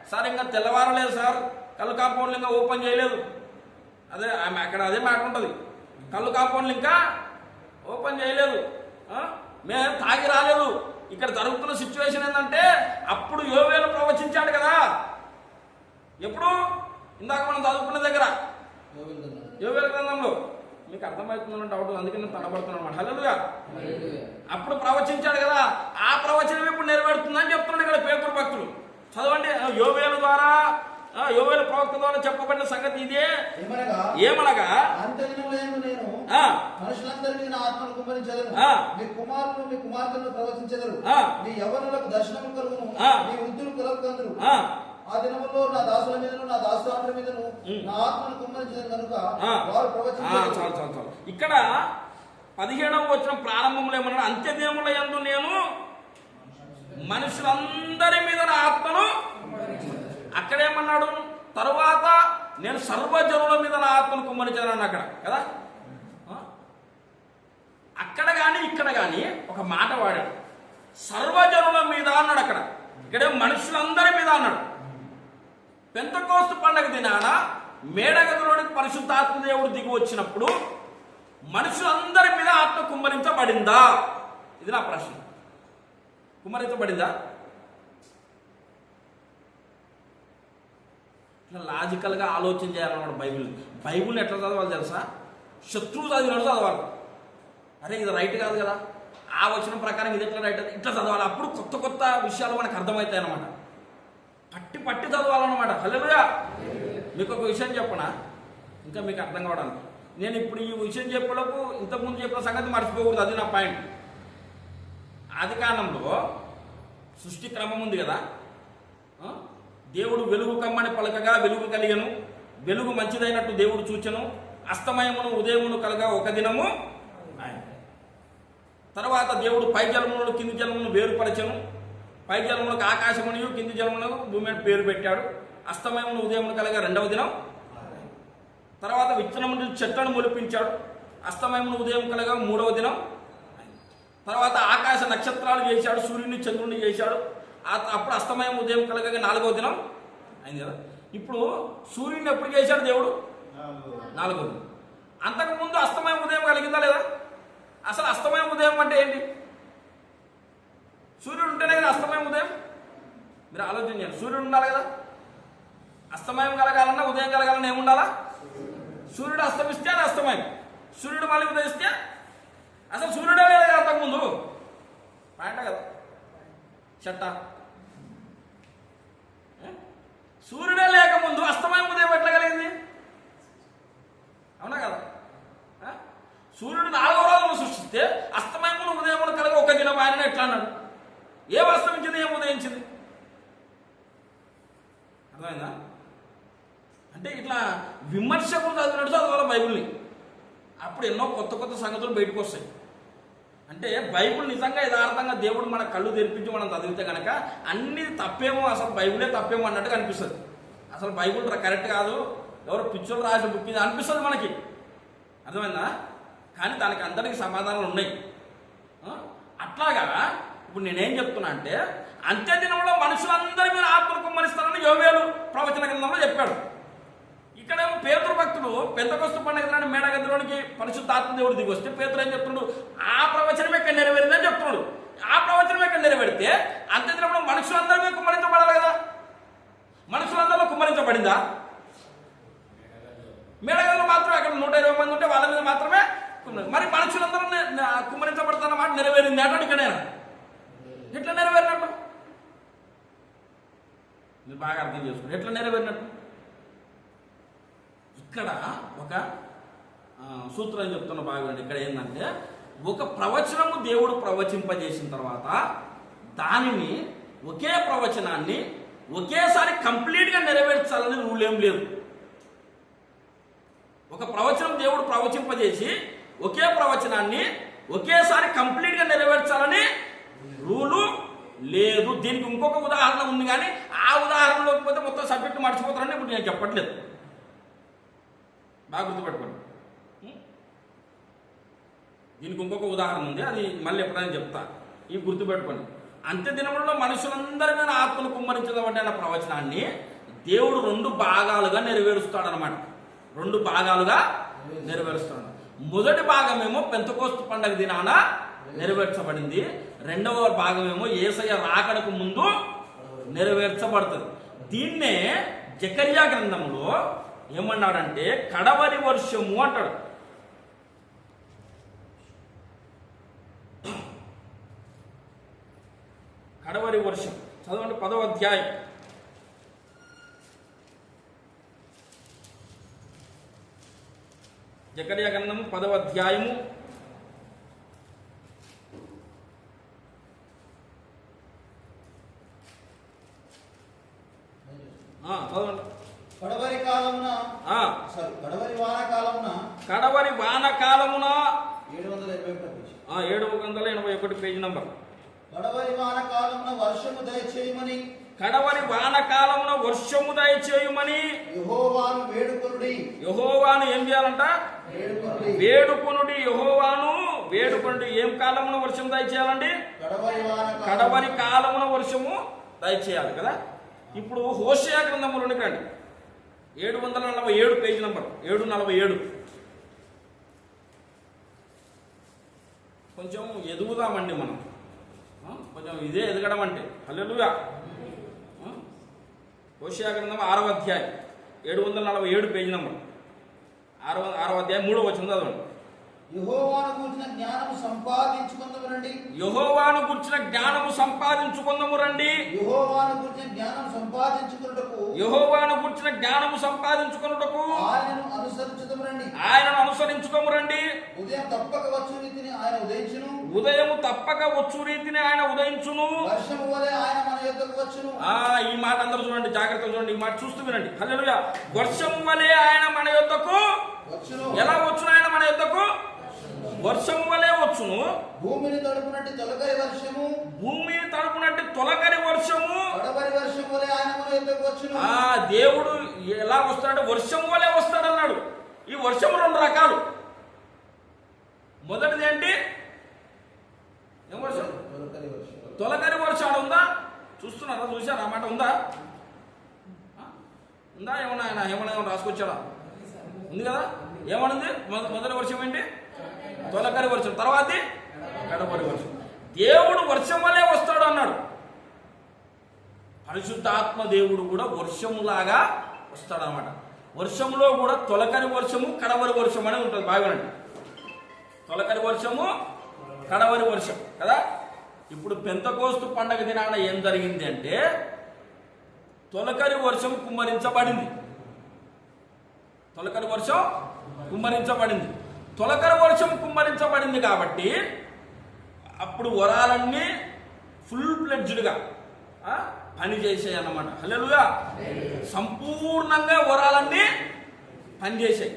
సార్ ఇంకా తెల్లవారలేదు సార్, కళ్ళు కాంపౌండ్లు ఇంకా ఓపెన్ చేయలేదు. అదే అక్కడ అదే మాట ఉంటుంది, కళ్ళు కాంపౌండ్లు ఇంకా ఓపెన్ చేయలేదు, మేము తాగి రాలేదు. ఇక్కడ జరుగుతున్న సిచ్యువేషన్ ఏంటంటే, అప్పుడు యోవేలు ప్రవచించాడు కదా. ఎప్పుడు? ఇందాక మనం చదువుకున్న దగ్గర యోవేలు గ్రంథంలో. మీకు అర్థమవుతుందని డౌట్, అందుకే నేను తడబడుతున్నాను. హల్లెలూయా. అప్పుడు ప్రవచించాడు కదా, ఆ ప్రవచనం ఇప్పుడు నెరవేరుతుందని చెప్తున్నాడు ఇక్కడ పేతురు భక్తులు. చదవండి. యోవేలు ప్రవక్త ద్వారా చెప్పబడిన సంగతి ఇదే. ఏమనగా మనుషులందరి మీద ఆత్మను కుమ్మరించెదను, మీ కుమారులు మీ కుమార్తెలను ప్రవచించెదరు, మీ యవ్వనులకు దర్శనము కలుగును, మీ వృద్ధులు కలుగుతారు. ఆ దినములో నా దాసుల మీదను నా దాసుల మీదను నా ఆత్మను కుమ్మరించెదను కనుక వారు ప్రవచించెదరు. చాలు. ఇక్కడ 17వ వచనం ప్రారంభంలో ఏమన్నాడు? అంత్య దినముల యందు నేను మనుషులందరి మీద నా ఆత్మను. అక్కడేమన్నాడు? తరువాత నేను సర్వజనుల మీద నా ఆత్మను కుమ్మరించాను అక్కడ కదా. అక్కడ కానీ ఇక్కడ కానీ ఒక మాట వాడాడు, సర్వజనుల మీద అన్నాడు. అక్కడ ఇక్కడే మనుషులందరి మీద అన్నాడు. పెంతెకోస్తు పండగ దినాన మేడగదిలోనికి పరిశుద్ధాత్మ దేవుడు దిగి వచ్చినప్పుడు మనుషులందరి మీద ఆత్మ కుమ్మరించబడిందా? ఇది నా ప్రశ్న. కుమ్మరించబడిందా? ఇట్లా లాజికల్గా ఆలోచన చేయాలన్నమాట. బైబిల్ని ఎట్లా చదవాలి తెలుసా? శత్రువు చదివినట్టు చదవాలి. అరే ఇది రైట్ కాదు కదా, ఆ వచనం ప్రకారం ఇది ఎట్లా రైట్, ఇట్లా చదవాలి. అప్పుడు కొత్త కొత్త విషయాలు మనకు అర్థమవుతాయి అన్నమాట. పట్టి చదవాలన్నమాట. హల్లెలూయా. మీకు ఒక విషయం చెప్పనా, ఇంకా మీకు అర్థం కావడానికి. నేను ఇప్పుడు ఈ విషయం చెప్పేటప్పుడు ఇంతకుముందు చెప్పిన సంగతి మర్చిపోకూడదు. అది నా పాయింట్. ఆది కాండంలో సృష్టి క్రమం ఉంది కదా. దేవుడు వెలుగు కమ్మని పలకగా వెలుగు కలిగను, వెలుగు మంచిదైనట్టు దేవుడు చూచెను, అస్తమయమును ఉదయమును కలగా ఒక దినము. తర్వాత దేవుడు పై జలములను కింది జలమును వేరుపరచెను, పై జలములకు ఆకాశమునియు కింది జలములకు భూమి అని పేరు పెట్టాడు. అస్తమయమును ఉదయమును కలగా 2వ దినం. తర్వాత విత్తనమును చెట్లను మొలిపించాడు, అస్తమయమును ఉదయం కలగా 3వ దినం. తర్వాత ఆకాశ నక్షత్రాలు చేశాడు, సూర్యుని చంద్రుని చేశాడు. అప్పుడు అస్తమయం ఉదయం కలగా 4వ దినం అయింది కదా. ఇప్పుడు సూర్యుని ఎప్పుడు చేశాడు దేవుడు? 4వ దినం. అంతకుముందు అస్తమయం ఉదయం కలిగిందా లేదా? అసలు అస్తమయం ఉదయం అంటే ఏంటి? సూర్యుడు ఉంటేనే కదా అస్తమయం ఉదయం. మీరు ఆలోచన చేయండి. సూర్యుడు ఉండాలి కదా. అస్తమయం కలగాలన్నా ఉదయం కలగాలన్నా ఏముండాలా? సూర్యుడు అస్తమిస్తే అది అస్తమయం, సూర్యుడు మళ్ళీ ఉదయిస్తే అసలు సూర్యుడే లేదు కదా అంతకుముందు. పాయింట్ కదా చెట్ట. సూర్యుడే లేకముందు అస్తమయం ఉదయం ఎట్లా కలిగింది? అవునా కదా. సూర్యుడు 4వ రోజును సృష్టిస్తే అస్తమయమును ఉదయమును కలిగి ఒక దినం ఆయన ఎట్లా అన్నాడు? ఏం అస్తమించింది, ఏం ఉదయించింది? అర్థమైందా? అంటే ఇట్లా విమర్శకులు చదివినట్టు చదవాలి బైబిల్ని. అప్పుడు ఎన్నో కొత్త కొత్త సంగతులు బయటకు వస్తాయి. అంటే బైబిల్ నిజంగా యథార్థంగా దేవుడు మన కళ్ళు తెరిపించి మనం చదివితే కనుక అన్ని తప్పేమో, అసలు బైబిలే తప్పేమో అన్నట్టుగా అనిపిస్తుంది. అసలు బైబిల్ కరెక్ట్ కాదు, ఎవరు పిక్చర్లు రాసి బుక్ ఇది అనిపిస్తుంది మనకి. అర్థమైందా? కానీ దానికి అందరికీ సమాధానాలు ఉన్నాయి. అట్లాగా ఇప్పుడు నేనేం చెప్తున్నా అంటే, అంత్యదినంలో మనుషులందరి మీద ఆత్మను కుమ్మరిస్తానని యోవేలు ప్రవచన గ్రంథంలో చెప్పాడు. ఇక్కడేమో పేతురు భక్తుడు పెంతెకొస్తు పండుగ నాడు మేడగదిలోనికి పరిశుద్ధాత్మ దేవుడు దిగి వస్తే పేతురు ఏం చెప్తున్నాడు? ఆ ప్రవచనం ఎక్కడ నెరవేరిందని చెప్తున్నాడు. ఆ ప్రవచనం ఎక్కడ నెరవేరితే అంత్యదినంలో మనుషులందరి మీద కుమ్మరించబడాలి కదా. మనుషులందరిలో కుమ్మరించబడిందా? మేడగదిలో మాత్రం అక్కడ 120 మంది ఉంటే వాళ్ళ మీద మాత్రమే మరి మనుషులందరూ కుమ్మరించబడతాన్న మాట నెరవేరింది అన్నాడు. ఇక్కడ ఎట్లా నెరవేరినట్టు? మీరు బాగా అర్థం చేసుకోండి. ఎట్లా నెరవేరినట్టు? ఇక్కడ ఒక సూత్రం చెప్తున్న బాగా. ఇక్కడ ఏంటంటే, ఒక ప్రవచనము దేవుడు ప్రవచింపజేసిన తర్వాత దానిని ఒకే ప్రవచనాన్ని ఒకేసారి కంప్లీట్గా నెరవేర్చాలని రూల్ ఏం లేదు. ఒక ప్రవచనం దేవుడు ప్రవచింపజేసి ఒకే ప్రవచనాన్ని ఒకేసారి కంప్లీట్గా నెరవేర్చాలని రూలు లేదు. దీనికి ఇంకొక ఉదాహరణ ఉంది, కానీ ఆ ఉదాహరణలోకి పోతే మొత్తం సబ్జెక్టు మర్చిపోతారని ఇప్పుడు నేను చెప్పట్లేదు. బాగా గుర్తుపెట్టుకోండి. దీనికి ఇంకొక ఉదాహరణ ఉంది, అది మళ్ళీ ఎప్పుడైనా చెప్తా. ఇవి గుర్తుపెట్టుకోండి. అంత్యదినములలో మనుషులందరి మీద ఆత్మను కుమ్మరించబడిన ప్రవచనాన్ని దేవుడు 2 భాగాలుగా నెరవేరుస్తాడనమాట. 2 భాగాలుగా నెరవేరుస్తాడు. మొదటి భాగమేమో పెంతెకొస్తు పండుగ దినాన నెరవేర్చబడింది. రెండవ భాగమేమో యేసయ్య రాకడకు ముందు నెరవేర్చబడుతుంది. దీన్నే జకర్యా గ్రంథంలో ఏమన్నాడంటే కడవరి వర్షము అంటాడు. కడవరి వర్షం చదవండి. 10వ అధ్యాయం జకర్యా గ్రంథము 10వ అధ్యాయము కడవరి వానకాలమున 781 పేజీ నంబర్. కడవరి వానకాలమున వర్షము దయచేయమని యెహోవాను వేడుకొనుడి. యెహోవాను ఏం చేయాలంట? వేడుకొనుడి. యెహోవాను వేడుకొనుడి. ఏం కాలమున వర్షం దయచేయాలండి? కడవరి కాలమున వర్షము దయచేయాలి కదా. ఇప్పుడు హోషేయ గ్రంథములోనికి రండి. 747 పేజీ నంబర్ 747. కొంచెం ఎదుగుదామండి మనం, కొంచెం ఇదే ఎదగడం అంటే. హల్లెలూయా. హోషేయ గ్రంథం 6వ అధ్యాయం 747 పేజీ నంబర్ 6వ అధ్యాయం 3వ వచనం చదవండి. యెహోవాను గూర్చిన జ్ఞానము సంపాదించుకొందము రండి. యెహోవాను గూర్చిన జ్ఞానము సంపాదించుకొందము రండి. యెహోవాను గూర్చిన జ్ఞానము సంపాదించుకొనుటకు ఆయనను అనుసరించుదము రండి. ఉదయం తప్పక వచ్చు రీతిని ఆయన ఉదయించును. వర్షము వలె ఆయన మన యొద్దకు వచ్చును. ఈ మాట అందరూ చూడండి, జాగ్రత్తగా చూడండి. ఈ మాట చూస్తూ వినండి. హల్లెలూయా. వర్షము వలె ఆయన మన యొద్దకు వచ్చును. ఎలా వచ్చును ఆయన మన యొద్దకు? వర్షము వలె వచ్చును. భూమిని తడుపునట్టు తొలకరి వర్షము కడవరి వర్షము వలె ఆయన మన యొద్దకు వచ్చును. దేవుడు ఎలా వస్తాడు? వర్షము వలె వస్తాడన్నాడు. ఈ వర్షము 2 రకాలు. మొదటిది ఏంటి? ఏం వర్షం? తొలకరి వర్షం ఉందా? చూస్తున్నారా? చూశారా? ఆ మాట ఉందా? ఏమన్నా ఆయన ఏమన్నా రాసుకొచ్చాడా? ఉంది కదా. ఏమనుంది? మొదటి వర్షం ఏంటి? తొలకరి వర్షం. తర్వాత కడవరి వర్షం. దేవుడు వర్షం వలె వస్తాడు అన్నాడు. పరిశుద్ధాత్మ దేవుడు కూడా వర్షములాగా వస్తాడు అన్నమాట. వర్షంలో కూడా తొలకరి వర్షము, కడవరి వర్షం అనేది ఉంటుంది. బాగానండి. తొలకరి వర్షము, కడవరి వర్షం కదా. ఇప్పుడు పెంతెకొస్తు పండగ దినాన ఏం జరిగింది అంటే, తొలకరి వర్షం కుమ్మరించబడింది. తొలకరి వర్షం కుమ్మరించబడింది కాబట్టి అప్పుడు వరాలన్నీ ఫుల్ ఫ్లెడ్జ్డ్గా పనిచేసాయి అన్నమాట. హల్లెలూయా. సంపూర్ణంగా వరాలన్నీ పనిచేసాయి.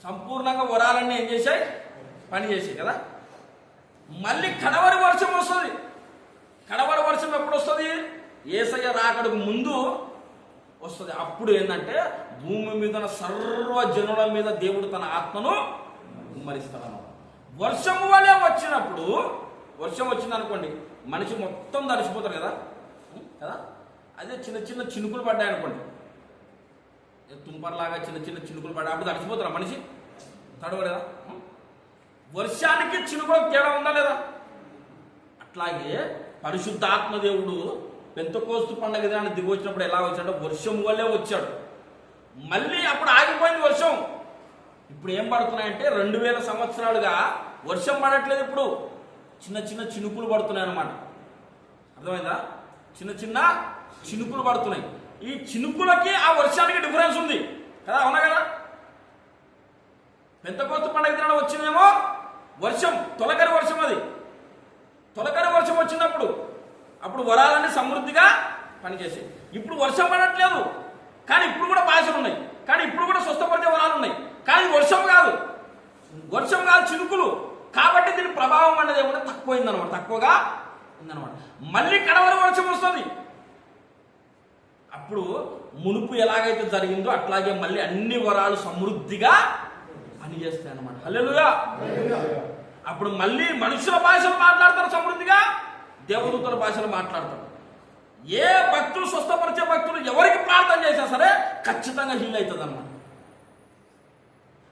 సంపూర్ణంగా వరాలన్నీ ఏం చేశాయి? పనిచేసాయి కదా. మళ్ళీ కడవరి వర్షం వస్తుంది. కడవరి వర్షం ఎప్పుడు వస్తుంది? యేసయ్య రాకడకు ముందు వస్తుంది. అప్పుడు ఏంటంటే భూమి మీద ఉన్న సర్వ జనుల మీద దేవుడు తన ఆత్మను కుమ్మరిస్తాడు. వర్షము వలె వచ్చినప్పుడు, వర్షం వచ్చిందనుకోండి, మనిషి మొత్తం తడిసిపోతారు కదా కదా. అదే చిన్న చిన్న చినుకులు పడ్డాయనుకోండి, తుంపర్లాగా చిన్న చిన్న చినుకులు పడ్డా అప్పుడు తడిసిపోతారా మనిషి? తడవలేదా? వర్షానికి చినుకులకు తేడా ఉందా లేదా? అట్లాగే పరిశుద్ధాత్మ దేవుడు పెంతెకోస్తు పండగ దినాన్ని దిగి వచ్చినప్పుడు ఎలా వచ్చాడో వర్షం వల్లే వచ్చాడు. మళ్ళీ అప్పుడు ఆగిపోయింది వర్షం. ఇప్పుడు ఏం పడుతున్నాయంటే 2000 సంవత్సరాలుగా వర్షం పడట్లేదు. ఇప్పుడు చిన్న చిన్న చినుకులు పడుతున్నాయి అన్నమాట. అర్థమైందా? చిన్న చిన్న చినుకులు పడుతున్నాయి. ఈ చినుకులకి ఆ వర్షానికి డిఫరెన్స్ ఉంది కదా, అవునా కదా? పెంతెకోస్తు పండగ దినాన్ని వచ్చిందేమో వర్షం, తొలకరి వర్షం. అది తొలకరి వర్షం వచ్చినప్పుడు అప్పుడు వరాలన్నీ సమృద్ధిగా పనిచేసాయి. ఇప్పుడు వర్షం పడట్లేదు, కానీ ఇప్పుడు కూడా భాషలు ఉన్నాయి, కానీ ఇప్పుడు కూడా స్వస్థపరిచే వరాలు ఉన్నాయి, కానీ వర్షం కాదు చినుకులు. కాబట్టి దీని ప్రభావం అనేది ఏమన్నా తక్కువైందనమాట, తక్కువగా ఉందన్నమాట. మళ్ళీ కడవరి వర్షం వస్తుంది. అప్పుడు మునుపు ఎలాగైతే జరిగిందో అట్లాగే మళ్ళీ అన్ని వరాలు సమృద్ధిగా పనిచేస్తాయి అన్నమాట. హల్లెలూయా. అప్పుడు మళ్ళీ మనుషుల భాషలు మాట్లాడతారు సమృద్ధిగా, దేవదూతల భాషలు మాట్లాడతారు. ఏ భక్తులు, స్వస్థపరిచే భక్తులు ఎవరికి ప్రార్థన చేసినా సరే ఖచ్చితంగా హీల్ అవుతుంది అన్నమాట.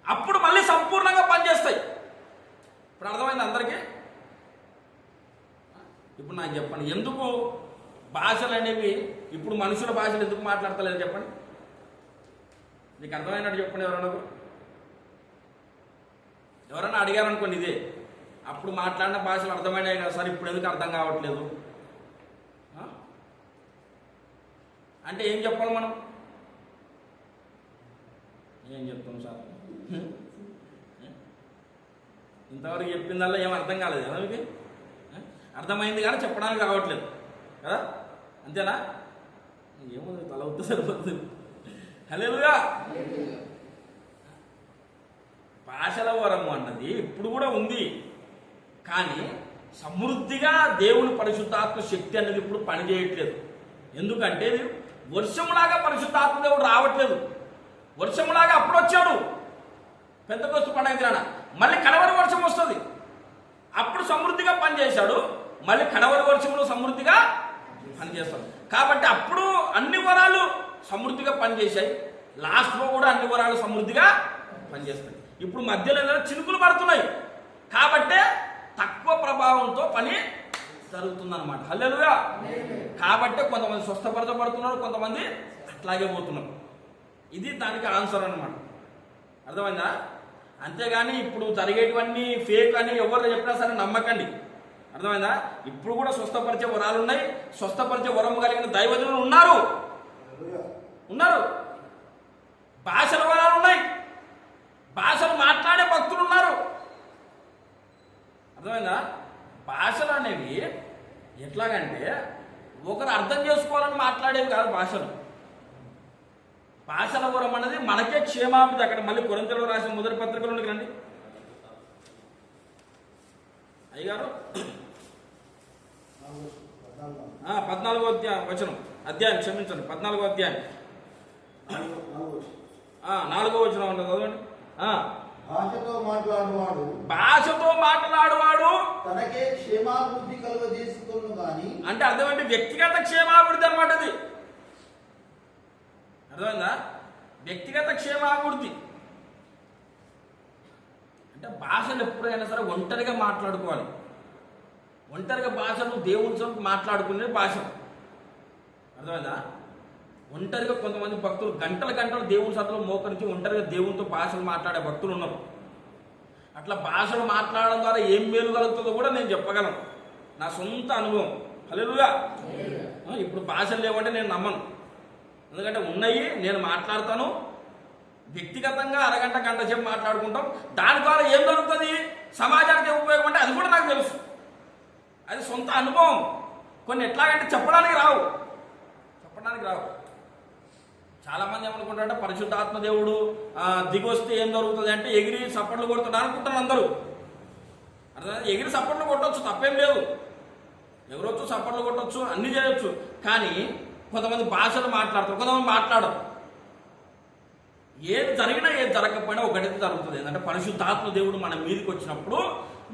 అప్పుడు మళ్ళీ సంపూర్ణంగా పనిచేస్తాయి. ఇప్పుడు అర్థమైంది అందరికీ? ఇప్పుడు నాకు చెప్పండి, ఎందుకు భాషలు అనేవి ఇప్పుడు మనుషుల భాషలు ఎందుకు మాట్లాడతలేదు చెప్పండి? నీకు అర్థమైనట్టు చెప్పండి. ఎవరన్నా అడిగారనుకోండి, ఇదే అప్పుడు మాట్లాడిన భాషలు అర్థమైనాయి కదా సార్, ఇప్పుడు ఎందుకు అర్థం కావట్లేదు అంటే ఏం చెప్పాలి మనం? ఏం చెప్తాం సార్? ఇంతవరకు చెప్పిందల్లా ఏం అర్థం కాలేదు కదా మీకు? అర్థమైంది కానీ చెప్పడానికి రావట్లేదు కదా, అంతేనా? ఏముంది, తల ఉత్త సరిపోతుంది. హల్లెలూయా. భాషల వరము అన్నది ఇప్పుడు కూడా ఉంది, కానీ సమృద్ధిగా దేవుని పరిశుద్ధాత్మ శక్తి అనేది ఇప్పుడు పనిచేయట్లేదు. ఎందుకంటే వర్షములాగా పరిశుద్ధాత్మ దేవుడు రావట్లేదు. వర్షములాగా అప్పుడు వచ్చాడు పెంతెకోస్తు పండగ దినాన, మళ్ళీ కడవరి వర్షం వస్తుంది, అప్పుడు సమృద్ధిగా పనిచేశాడు. మళ్ళీ కడవరి వర్షంలో సమృద్ధిగా పనిచేస్తాడు. కాబట్టి అప్పుడు అన్ని వరాలు సమృద్ధిగా పనిచేశాయి, లాస్ట్లో కూడా అన్ని వరాలు సమృద్ధిగా పనిచేస్తాయి. ఇప్పుడు మధ్యలో చినుకులు పడుతున్నాయి కాబట్టే తక్కువ ప్రభావంతో పని జరుగుతుందన్నమాట. హల్లెలూయా. కాబట్టి కొంతమంది స్వస్థపరచబడుతున్నారు, కొంతమంది అట్లాగే పోతున్నారు. ఇది దానికి ఆన్సర్ అన్నమాట. అర్థమైందా? అంతేగాని ఇప్పుడు జరిగేటివన్నీ ఫేక్ అని ఎవరు చెప్పినా సరే నమ్మకండి. అర్థమైందా? ఇప్పుడు కూడా స్వస్థపరిచే వరాలు ఉన్నాయి, స్వస్థపరిచే వరం కలిగిన దైవజనులు ఉన్నారు. భాషల వరాలు ఉన్నాయి, భాషలు మాట్లాడే భక్తులు ఉన్నారు. అర్థమైందా? భాషలు అనేవి ఎట్లాగంటే ఒకరు అర్థం చేసుకోవాలని మాట్లాడేవి కాదు భాషలు. భాషల వరం అనేది మనకే క్షేమాభివృద్ధి. అక్కడ మళ్ళీ కొరింథీయులకు రాసిన మొదటి పత్రికలోకి రండి అయ్యగారు. 14వ అధ్యాయం క్షమించండి, 14వ అధ్యాయం 4వ వచనం ఉంటుంది చదవండి. భాషతో మాట్లాడువాడు తనకే క్షేమాభివృద్ధి కలుగజేసుకొను గాని, అంటే అర్థం ఏంటి? వ్యక్తిగత క్షేమాభివృద్ధి అనమాట అది. అర్థమైందా? వ్యక్తిగత క్షేమాభివృద్ధి అంటే భాషలు ఎప్పుడైనా సరే ఒంటరిగా మాట్లాడుకోవాలి. ఒంటరిగా భాషలు దేవునితో మాట్లాడుకునే భాష. అర్థమైందా? ఒంటరిగా కొంతమంది భక్తులు గంటలు దేవుని సభలో మోకరించి ఒంటరిగా దేవునితో భాషలు మాట్లాడే భక్తులు ఉన్నారు. అట్లా భాషలు మాట్లాడడం ద్వారా ఏం మేలు కలుగుతుందో కూడా నేను చెప్పగలను, నా సొంత అనుభవం. హల్లెలూయా. ఇప్పుడు భాషలు లేవంటే నేను నమ్మను, ఎందుకంటే ఉన్నాయి, నేను మాట్లాడతాను. వ్యక్తిగతంగా అరగంట గంట సేపు మాట్లాడుకుంటాం, దాని ద్వారా ఏం జరుగుతుంది, సమాజానికి ఉపయోగం అంటే అది కూడా నాకు తెలుసు, అది సొంత అనుభవం. కొన్ని ఎట్లాగంటే చెప్పడానికి రావు. చాలామంది ఏమనుకుంటారంటే పరిశుద్ధాత్మ దేవుడు దిగొస్తే ఏం జరుగుతుంది అంటే ఎగిరి సప్పట్లు కొడుతున్నారు అనుకుంటారు అందరూ. అర్థం? ఎగిరి సప్పట్లు కొట్టవచ్చు, తప్పేం లేదు, ఎవరొచ్చు సప్పట్లు కొట్టవచ్చు, అన్ని చేయొచ్చు. కానీ కొంతమంది భాషలు మాట్లాడతారు, కొంతమంది మాట్లాడరు. ఏది జరిగినా ఏది జరగకపోయినా ఒకటైతే జరుగుతుంది. ఏంటంటే పరిశుద్ధాత్మ దేవుడు మన మీదకి వచ్చినప్పుడు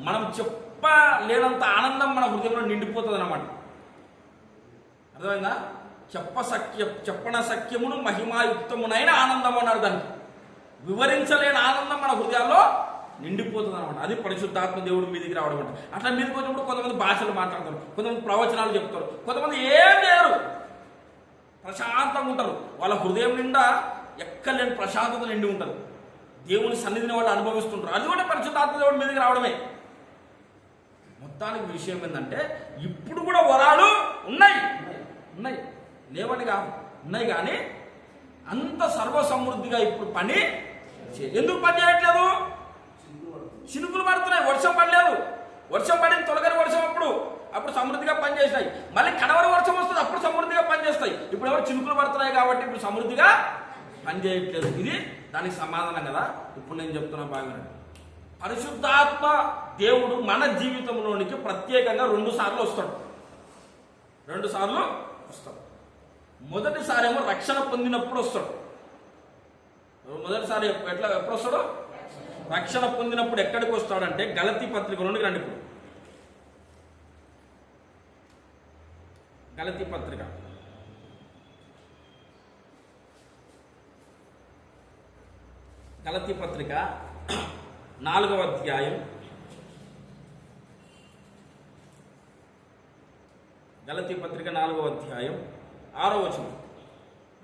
మనం చెప్పలేనంత ఆనందం మన హృదయంలో నిండిపోతుంది అన్నమాట. అర్థమైందా? చెప్పన సఖ్యమును మహిమాయుక్తమునైన ఆనందం అన్నాడు. దానికి వివరించలేని ఆనందం మన హృదయాల్లో నిండిపోతుంది అనమాట. అది పరిశుద్ధాత్మ దేవుడు మీదికి రావడం అంటే. అట్లా మీదకి వచ్చినప్పుడు కొంతమంది భాషలు మాట్లాడతారు, కొంతమంది ప్రవచనాలు చెప్తారు, కొంతమంది ఏం లేరు, ప్రశాంతంగా ఉంటారు. వాళ్ళ హృదయం నిండా ఎక్కలేని ప్రశాంతత నిండి ఉంటుంది. దేవుని సన్నిధిని వాళ్ళు అనుభవిస్తుంటారు. అది కూడా పరిశుద్ధాత్మ దేవుడి మీదకి రావడమే. మొత్తానికి విషయం ఏంటంటే ఇప్పుడు కూడా వరాలు ఉన్నాయి, లేవని కాదు, ఉన్నాయి. కానీ అంత సర్వసమృద్ధిగా ఇప్పుడు పని ఎందుకు పని చేయట్లేదు? చినుకులు పడుతున్నాయి, వర్షం పడలేదు. వర్షం పడింది తొలగని వర్షం అప్పుడు సమృద్ధిగా పనిచేస్తాయి. మళ్ళీ కడవరి వర్షం వస్తుంది, అప్పుడు సమృద్ధిగా పనిచేస్తాయి. ఇప్పుడు ఎవరు చినుకులు పడుతున్నాయి కాబట్టి ఇప్పుడు సమృద్ధిగా పనిచేయట్లేదు. ఇది దానికి సమాధానం కదా. ఇప్పుడు నేను చెప్తున్నా బాగా. పరిశుద్ధాత్మ దేవుడు మన జీవితంలోనికి ప్రత్యేకంగా 2 సార్లు వస్తాడు. 2 సార్లు వస్తాడు. మొదటిసారి ఏమో రక్షణ పొందినప్పుడు వస్తాడు. మొదటిసారి ఎప్పుడు వస్తాడు? రక్షణ పొందినప్పుడు. ఎక్కడికి వస్తాడంటే గలతీ పత్రికలోనికి రండి. ఇప్పుడు గలతీ పత్రిక 4వ అధ్యాయం 6వ వచనం.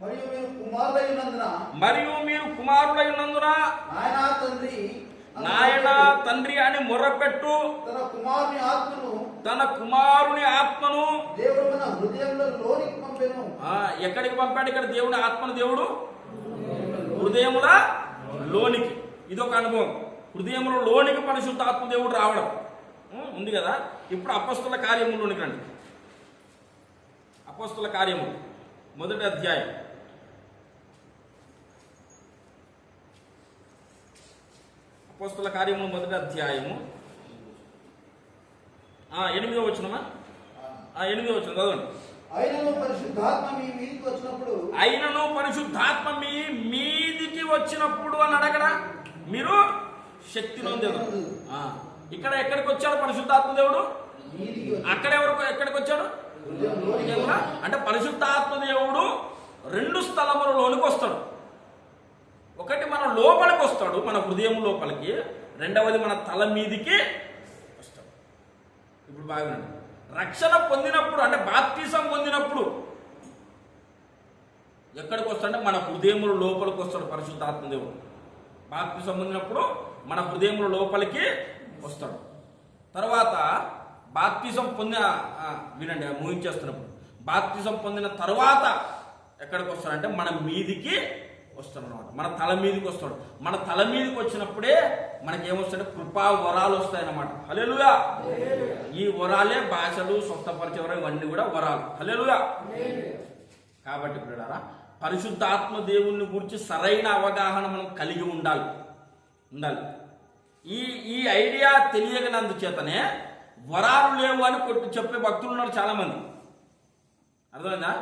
మరియు మీరు కుమారులైనందున నాయన తండ్రి అని మొర్రపెట్టు తన కుమారుని ఆత్మను దేవుడు మన హృదయంలో లోనికి పంపెను. ఎక్కడికి పంపాడు? ఇక్కడ దేవుని ఆత్మను దేవుడు హృదయముల లోనికి. ఇదొక అనుభవం. హృదయంలో లోనికి పరిశుద్ధాత్మ దేవుడు రావడం ఉంది కదా. ఇప్పుడు అపొస్తలుల కార్యములోనికి రండి. అపొస్తలుల కార్యములు 1వ అధ్యాయం. అపొస్తలుల కార్యములు 1వ అధ్యాయము 8వ వచనమా? 8వ వచనం చదవండి. అయినను పరిశుద్ధాత్మ మీ మీదికి వచ్చినప్పుడు అని అడగడా మీరు శక్తి నొందెదరు. ఇక్కడ ఎక్కడికి వచ్చాడు పరిశుద్ధాత్మ దేవుడు? ఎక్కడికి వచ్చాడు? అంటే పరిశుద్ధాత్మ దేవుడు 2 స్థలములలోనికి వస్తాడు. ఒకటి మన లోపలికి వస్తాడు, మన హృదయం లోపలికి. రెండవది మన తల మీదికి వస్తాడు. ఇప్పుడు బాగుంది. రక్షణ పొందినప్పుడు అంటే బాప్తిసం పొందినప్పుడు ఎక్కడికి వస్తాడంటే మన హృదయముల లోపలికి వస్తాడు పరిశుద్ధాత్మ దేవుడు. బాప్తిసం పొందినప్పుడు మన హృదయముల లోపలికి వస్తాడు. తర్వాత బాప్తిసం వినండి, ముగించేస్తున్నప్పుడు బాప్తిసం పొందిన తర్వాత ఎక్కడికి వస్తాడంటే మన మీదికి వస్తాడు అనమాట. మన తల మీదకి వస్తాడు. మన తల మీదకి వచ్చినప్పుడే మనకేమొస్తాయంటే కృపా వరాలు వస్తాయన్నమాట. హల్లెలూయా. ఈ వరాలే భాషలు, స్వస్థపరిచే వరం, ఇవన్నీ కూడా వరాలు. హల్లెలూయా. కాబట్టి ప్రియులారా, పరిశుద్ధాత్మ దేవుని గురించి సరైన అవగాహన మనం కలిగి ఉండాలి. ఈ ఐడియా తెలియనందుచేతనే వరాలు లేవు అని చెప్పే భక్తులు ఉన్నారు చాలామంది. అర్థమైందా?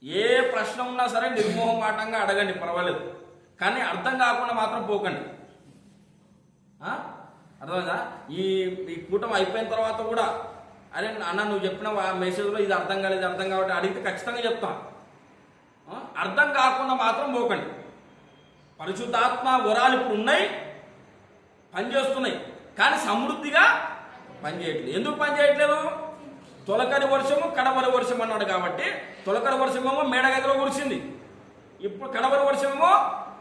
ఏ ప్రశ్న ఉన్నా సరే నిర్మోహమాటంగా అడగండి, పర్వాలేదు. కానీ అర్థం కాకుండా మాత్రం పోకండి. అర్థమైందా? ఈ కూటమి అయిపోయిన తర్వాత కూడా అరే అన్న నువ్వు చెప్పిన మెసేజ్లో ఇది అర్థం కాలేదు, అర్థం కాబట్టి అడిగితే ఖచ్చితంగా చెప్తాం. అర్థం కాకుండా మాత్రం పోకండి. పరిశుద్ధాత్మ వరాలు ఇప్పుడు ఉన్నాయి, పనిచేస్తున్నాయి, కానీ సమృద్ధిగా పనిచేయట్లేదు. ఎందుకు పనిచేయట్లేదు? తొలకరి వర్షము కడవరి వర్షం అన్నాడు కాబట్టి తొలకరి వర్షమేమో మేడగదిలో కురిసింది. ఇప్పుడు కడవరి వర్షమేమో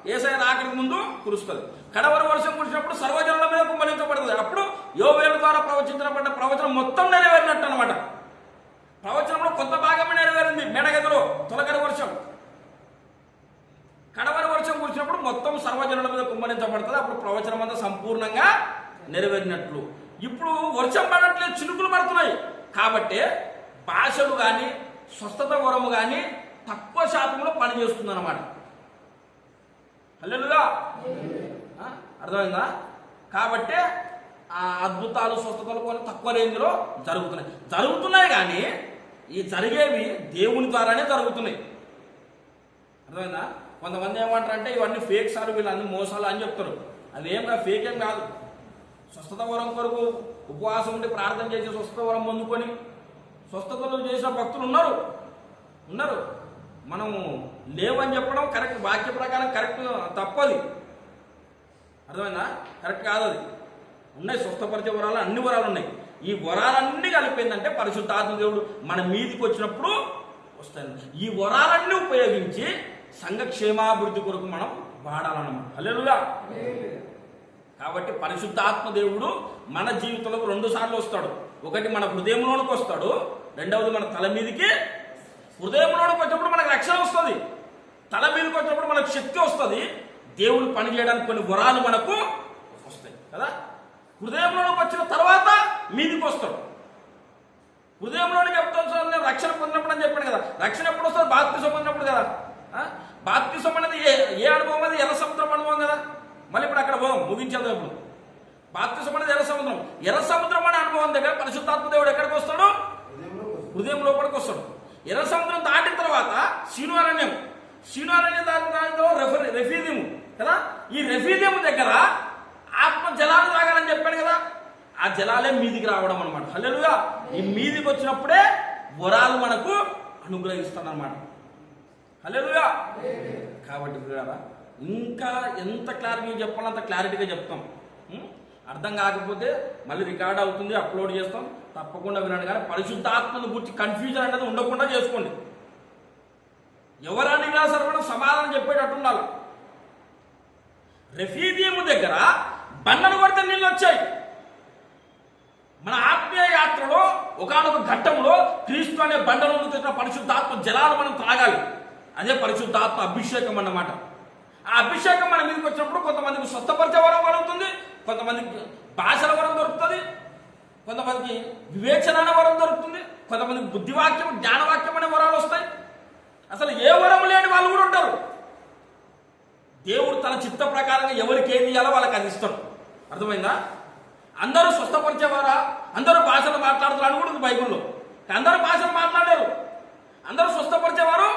యేసయ్య రాకడికి ముందు కురుస్తుంది. కడవరి వర్షం కురిసినప్పుడు సర్వజనుల మీద కుమ్మరించబడుతుంది. అప్పుడు యోవేలు ద్వారా ప్రవచించబడ్డ ప్రవచనం మొత్తం నెరవేరినట్టు అనమాట. ప్రవచనంలో కొంత భాగమే నెరవేరింది మేడగదిలో. తొలకరి వర్షం, కడవరి వర్షం కురిసినప్పుడు మొత్తం సర్వజనుల మీద కుమ్మరించబడుతుంది. అప్పుడు ప్రవచనం అంతా సంపూర్ణంగా నెరవేరినట్లు. ఇప్పుడు వర్షం పడట్లేదు, చినుకులు పడుతున్నాయి. కాబట్టి భాషలు కానీ స్వస్థత వరము కానీ తక్కువ శాతంలో పనిచేస్తుంది అన్నమాట. హల్లెలూయా. అర్థమైందా? కాబట్టి ఆ అద్భుతాలు, స్వస్థతలు కొన్ని తక్కువ రేంజ్లో జరుగుతున్నాయి కానీ ఈ జరిగేవి దేవుని ద్వారానే జరుగుతున్నాయి. అర్థమైందా? కొంతమంది ఏమంటారంటే ఇవన్నీ ఫేక్ సార్, వీళ్ళు అన్ని మోసాలు అని చెప్తారు. అది ఏం కాదు, ఫేక్ ఏం కాదు. స్వస్థత వరం కొరకు ఉపవాసం ఉండి ప్రార్థన చేసి స్వస్థత వరం పొందుకొని స్వస్థతలు చేసిన భక్తులు ఉన్నారు. మనము లేవని చెప్పడం కరెక్ట్, వాక్య ప్రకారం కరెక్ట్, తప్పది. అర్థమైందా? కరెక్ట్ కాదు అది. ఉన్నాయి స్వస్థపరిచే వరాలు, అన్ని వరాలు ఉన్నాయి. ఈ వరాలన్నీ కలిపిందంటే పరిశుద్ధాత్మ దేవుడు మన మీదికి వచ్చినప్పుడు వస్తాయి. ఈ వరాలన్నీ ఉపయోగించి సంఘ క్షేమాభివృద్ధి కొరకు మనం వాడాలన్నమాట. హల్లెలూయా. కాబట్టి పరిశుద్ధాత్మ దేవుడు మన జీవితంలోకి 2 సార్లు వస్తాడు. ఒకటి మన హృదయంలోనికి వస్తాడు, రెండవది మన తల మీదకి. హృదయంలోనికి వచ్చినప్పుడు మనకు రక్షణ వస్తుంది, తల మీదకి వచ్చినప్పుడు మనకు శక్తి వస్తుంది, దేవుడు పని చేయడానికి కొన్ని వరాలు మనకు వస్తాయి కదా. హృదయంలోనికి వచ్చిన తర్వాత మీదికి వస్తాడు. హృదయంలోనికి ఎప్పుడు నేను రక్షణ పొందినప్పుడు అని చెప్పాను కదా. రక్షణ ఎప్పుడు వస్తుంది? బాప్తిసం పొందినప్పుడు కదా. బాప్తిసం అనేది ఏ అనుభవం? అది ఎర్ర సముద్రం అనుభవం కదా. మళ్ళీ ఇప్పుడు అక్కడ పోదాం, ముగించేద్దాం. ఇప్పుడు బాప్తిసం అనేది ఎర్ర సముద్రం అనే అనుభవం దగ్గర పరిశుద్ధాత్మ దేవుడు ఎక్కడికి వస్తాడు? హృదయం లోపలికి వస్తాడు. ఎర్ర సముద్రం దాటిన తర్వాత సీను అరణ్యం దానిలో రెఫీదీము కదా. ఈ రెఫీదీము దగ్గర ఆత్మ జలాలు తాగాలని చెప్పాడు కదా. ఆ జలాలే మీదికి రావడం అనమాట. హల్లెలూయా. ఈ మీదికి వచ్చినప్పుడే వరాలు మనకు అనుగ్రహిస్తాడు అనమాట. హల్లెలూయా. కాబట్టి ఇంకా ఎంత క్లారిటీగా చెప్పాలో అంత క్లారిటీగా చెప్తాం. అర్థం కాకపోతే మళ్ళీ రికార్డ్ అవుతుంది, అప్లోడ్ చేస్తాం. తప్పకుండా వినండి. కానీ పరిశుద్ధాత్మను గురించి కన్ఫ్యూజన్ అనేది ఉండకుండా చేసుకోండి. ఎవరు అడిగినా సరే మనం సమాధానం చెప్పేటట్టు ఉండాలి. రెఫీదీము దగ్గర బండను కొడితే నీళ్ళు వచ్చాయి. మన ఆత్మీయ యాత్రలో ఒకానొక ఘట్టంలో క్రీస్తు అనే బండ నుండి తెచ్చిన పరిశుద్ధాత్మ జలాలు మనం త్రాగాలి. అదే పరిశుద్ధాత్మ అభిషేకం అన్నమాట. ఆ అభిషేకం మన మీదకి వచ్చినప్పుడు కొంతమందికి స్వస్థపరిచే వరం కలుగుతుంది, కొంతమందికి భాషల వరం దొరుకుతుంది, కొంతమందికి వివేచన అనే వరం దొరుకుతుంది, కొంతమందికి బుద్ధివాక్యం, జ్ఞానవాక్యం అనే వరాలు వస్తాయి. అసలు ఏ వరం లేని వాళ్ళు కూడా ఉంటారు. దేవుడు తన చిత్త ప్రకారంగా ఎవరికి ఏది ఇయ్యాలో వాళ్ళకి అది ఇస్తాడు. అర్థమైందా? అందరూ స్వస్థపరిచేవారా, అందరూ భాషలు మాట్లాడుతున్నారు కూడా ఉంది బైబిల్లో. అందరూ భాషలు మాట్లాడారు, అందరూ స్వస్థపరిచేవారు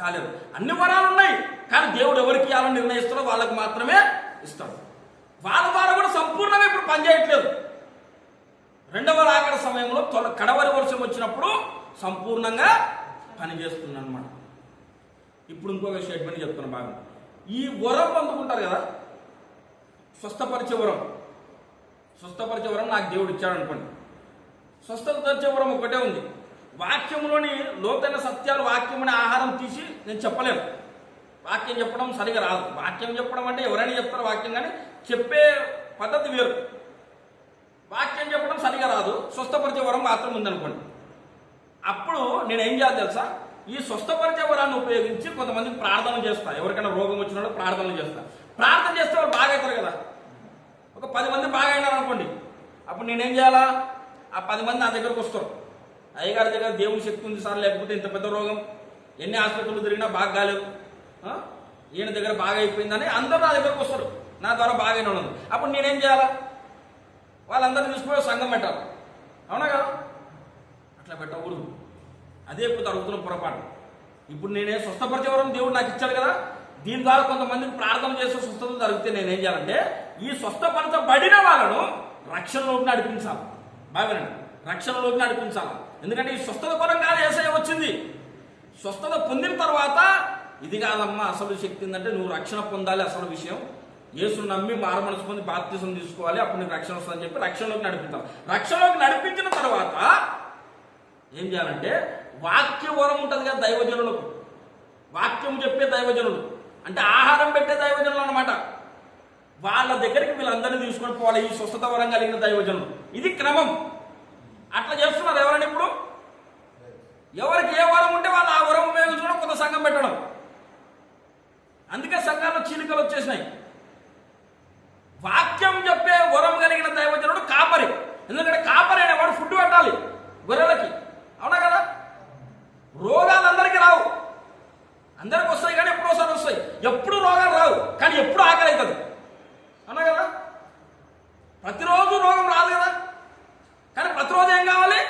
కాలేదు. అన్ని వరాలు ఉన్నాయి, కానీ దేవుడు ఎవరికి ఇవ్వాలని నిర్ణయిస్తాడో వాళ్ళకి మాత్రమే ఇస్తాడు. వాళ్ళ ద్వారా కూడా సంపూర్ణంగా ఇప్పుడు పనిచేయట్లేదు. రెండవ రాకడ సమయంలో కడవరి వర్షం వచ్చినప్పుడు సంపూర్ణంగా పనిచేస్తుంది అనమాట. ఇప్పుడు ఇంకొక స్టేట్మెంట్ చెప్తున్నా బాగా. ఈ వరం పొందుకుంటారు కదా, స్వస్థపరిచే వరం నాకు దేవుడు ఇచ్చాడు అనుకోండి. స్వస్థత తెచ్చే వరం ఒకటే ఉంది. వాక్యంలోని లోతైన సత్యాలు, వాక్యం అనే ఆహారం తీసి నేను చెప్పలేను. వాక్యం చెప్పడం సరిగా రాదు. వాక్యం చెప్పడం అంటే ఎవరైనా చెప్తారు వాక్యం, కానీ చెప్పే పద్ధతి వేరు. వాక్యం చెప్పడం సరిగా రాదు, స్వస్థపరిచే వరం మాత్రం ఉందనుకోండి. అప్పుడు నేను ఏం చేయాలి తెలుసా? ఈ స్వస్థపరిచే వరాన్ని ఉపయోగించి కొంతమందికి ప్రార్థన చేస్తా. ఎవరికైనా రోగం వచ్చిన వాళ్ళు ప్రార్థన చేస్తా. ప్రార్థన చేస్తే వాళ్ళు బాగా అవుతారు కదా. ఒక 10 మంది బాగా అయినారు అనుకోండి. అప్పుడు నేనేం చేయాలా? ఆ 10 మంది నా దగ్గరకు వస్తారు. అయ్యగారి దగ్గర దేవుని శక్తి ఉంది సార్, లేకపోతే ఇంత పెద్ద రోగం, ఎన్ని హాస్పిటల్ తిరిగినా బాగా కాలేదు, ఈయన దగ్గర బాగా అయిపోయిందని అందరూ నా దగ్గరకు వస్తారు, నా ద్వారా బాగా అయిన వాళ్ళు. అప్పుడు నేనేం చేయాలా? వాళ్ళందరినీ తీసుకుపోయి సంఘం పెట్టాలి. అవునా కదా? అట్లా పెట్టకూడదు. అదే ఇప్పుడు జరుగుతున్న పొరపాటు. ఇప్పుడు నేనే స్వస్థపరిచే వరం దేవుడు నాకు ఇచ్చాడు కదా, దీని ద్వారా కొంతమందికి ప్రార్థన చేసే స్వస్థత జరిగితే నేనేం చేయాలంటే ఈ స్వస్థపరచబడిన వాళ్ళను రక్షణలోకి నడిపించాలి. బాగానండి, రక్షణలోకి నడిపించాలి. ఎందుకంటే ఈ స్వస్థత పరంగా యేసయ్య వచ్చింది. స్వస్థత పొందిన తర్వాత ఇది కాదమ్మా అసలు శక్తి ఉందంటే నువ్వు రక్షణ పొందాలి. అసలు విషయం యేసును నమ్మి మారు మనసు పొంది బాప్తిసం తీసుకోవాలి, అప్పుడు నీకు రక్షణ వస్తుందని చెప్పి రక్షణలోకి నడిపించాలి. రక్షణలోకి నడిపించిన తర్వాత ఏం చేయాలంటే వాక్య వరం ఉంటుంది కదా దైవజనులకు, వాక్యం చెప్పే దైవజనులు అంటే ఆహారం పెట్టే దైవజనులు అనమాట. వాళ్ళ దగ్గరికి వీళ్ళందరినీ తీసుకొని పోవాలి, ఈ స్వస్థత వరం కలిగిన దైవజనులు. ఇది క్రమం. అట్లా చేస్తున్నారు ఎవరైనా ఇప్పుడు. ఎవరికి ఏ వరం ఉంటే వాళ్ళు ఆ వరం ఉపయోగించుకోవడం, కొంత సంఘం పెట్టడం. అందుకే సంఘాల్లో చీలికలు వచ్చేసినాయి. వాక్యం చెప్పే వరం కలిగిన దైవజనుడు కాపరి. ఎందుకంటే కాపరి అనేవాడు ఫుడ్ పెట్టాలి గొర్రెలకి. అవునా కదా? రోగాలు అందరికీ రావు, అందరికి వస్తాయి కానీ ఎప్పుడోసారి వస్తాయి. ఎప్పుడు రోగాలు రావు కానీ ఎప్పుడు ఆకలి అవుతుంది. అవునా కదా? ప్రతిరోజు రోగం రాదు కదా, కానీ ప్రతిరోజు ఏం కావాలి?